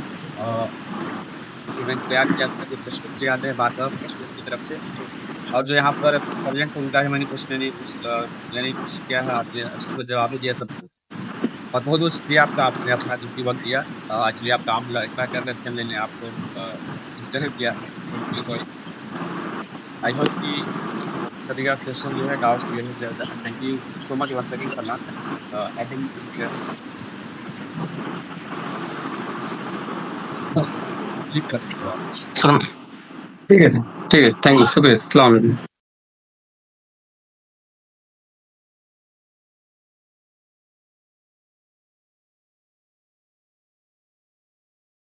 जो मैंने तैयार किया था, जो प्रश्न से याद है बात स्टूडेंट की तरफ से, और जो यहाँ पर प्रेजेंट उनका है, मैंने कुछ नहीं कुछ किया है, आपने अच्छे से जवाब भी दिया सबको, और बहुत बहुत शुक्रिया आपका, आपने अपना कीमती वक्त दिया। एक्चुअली आप काम इतना कर रहे थे, मैंने आपको डिस्टर्ब किया, सॉरी। आई होप कि सभी का क्वेश्चन जो है डाउट्स क्लियर हो गया। Thank you so much once again for adding सुन ठीक है, ठीक है, थैंक यू, शुक्रिया, अस्सलाम वालेकुम।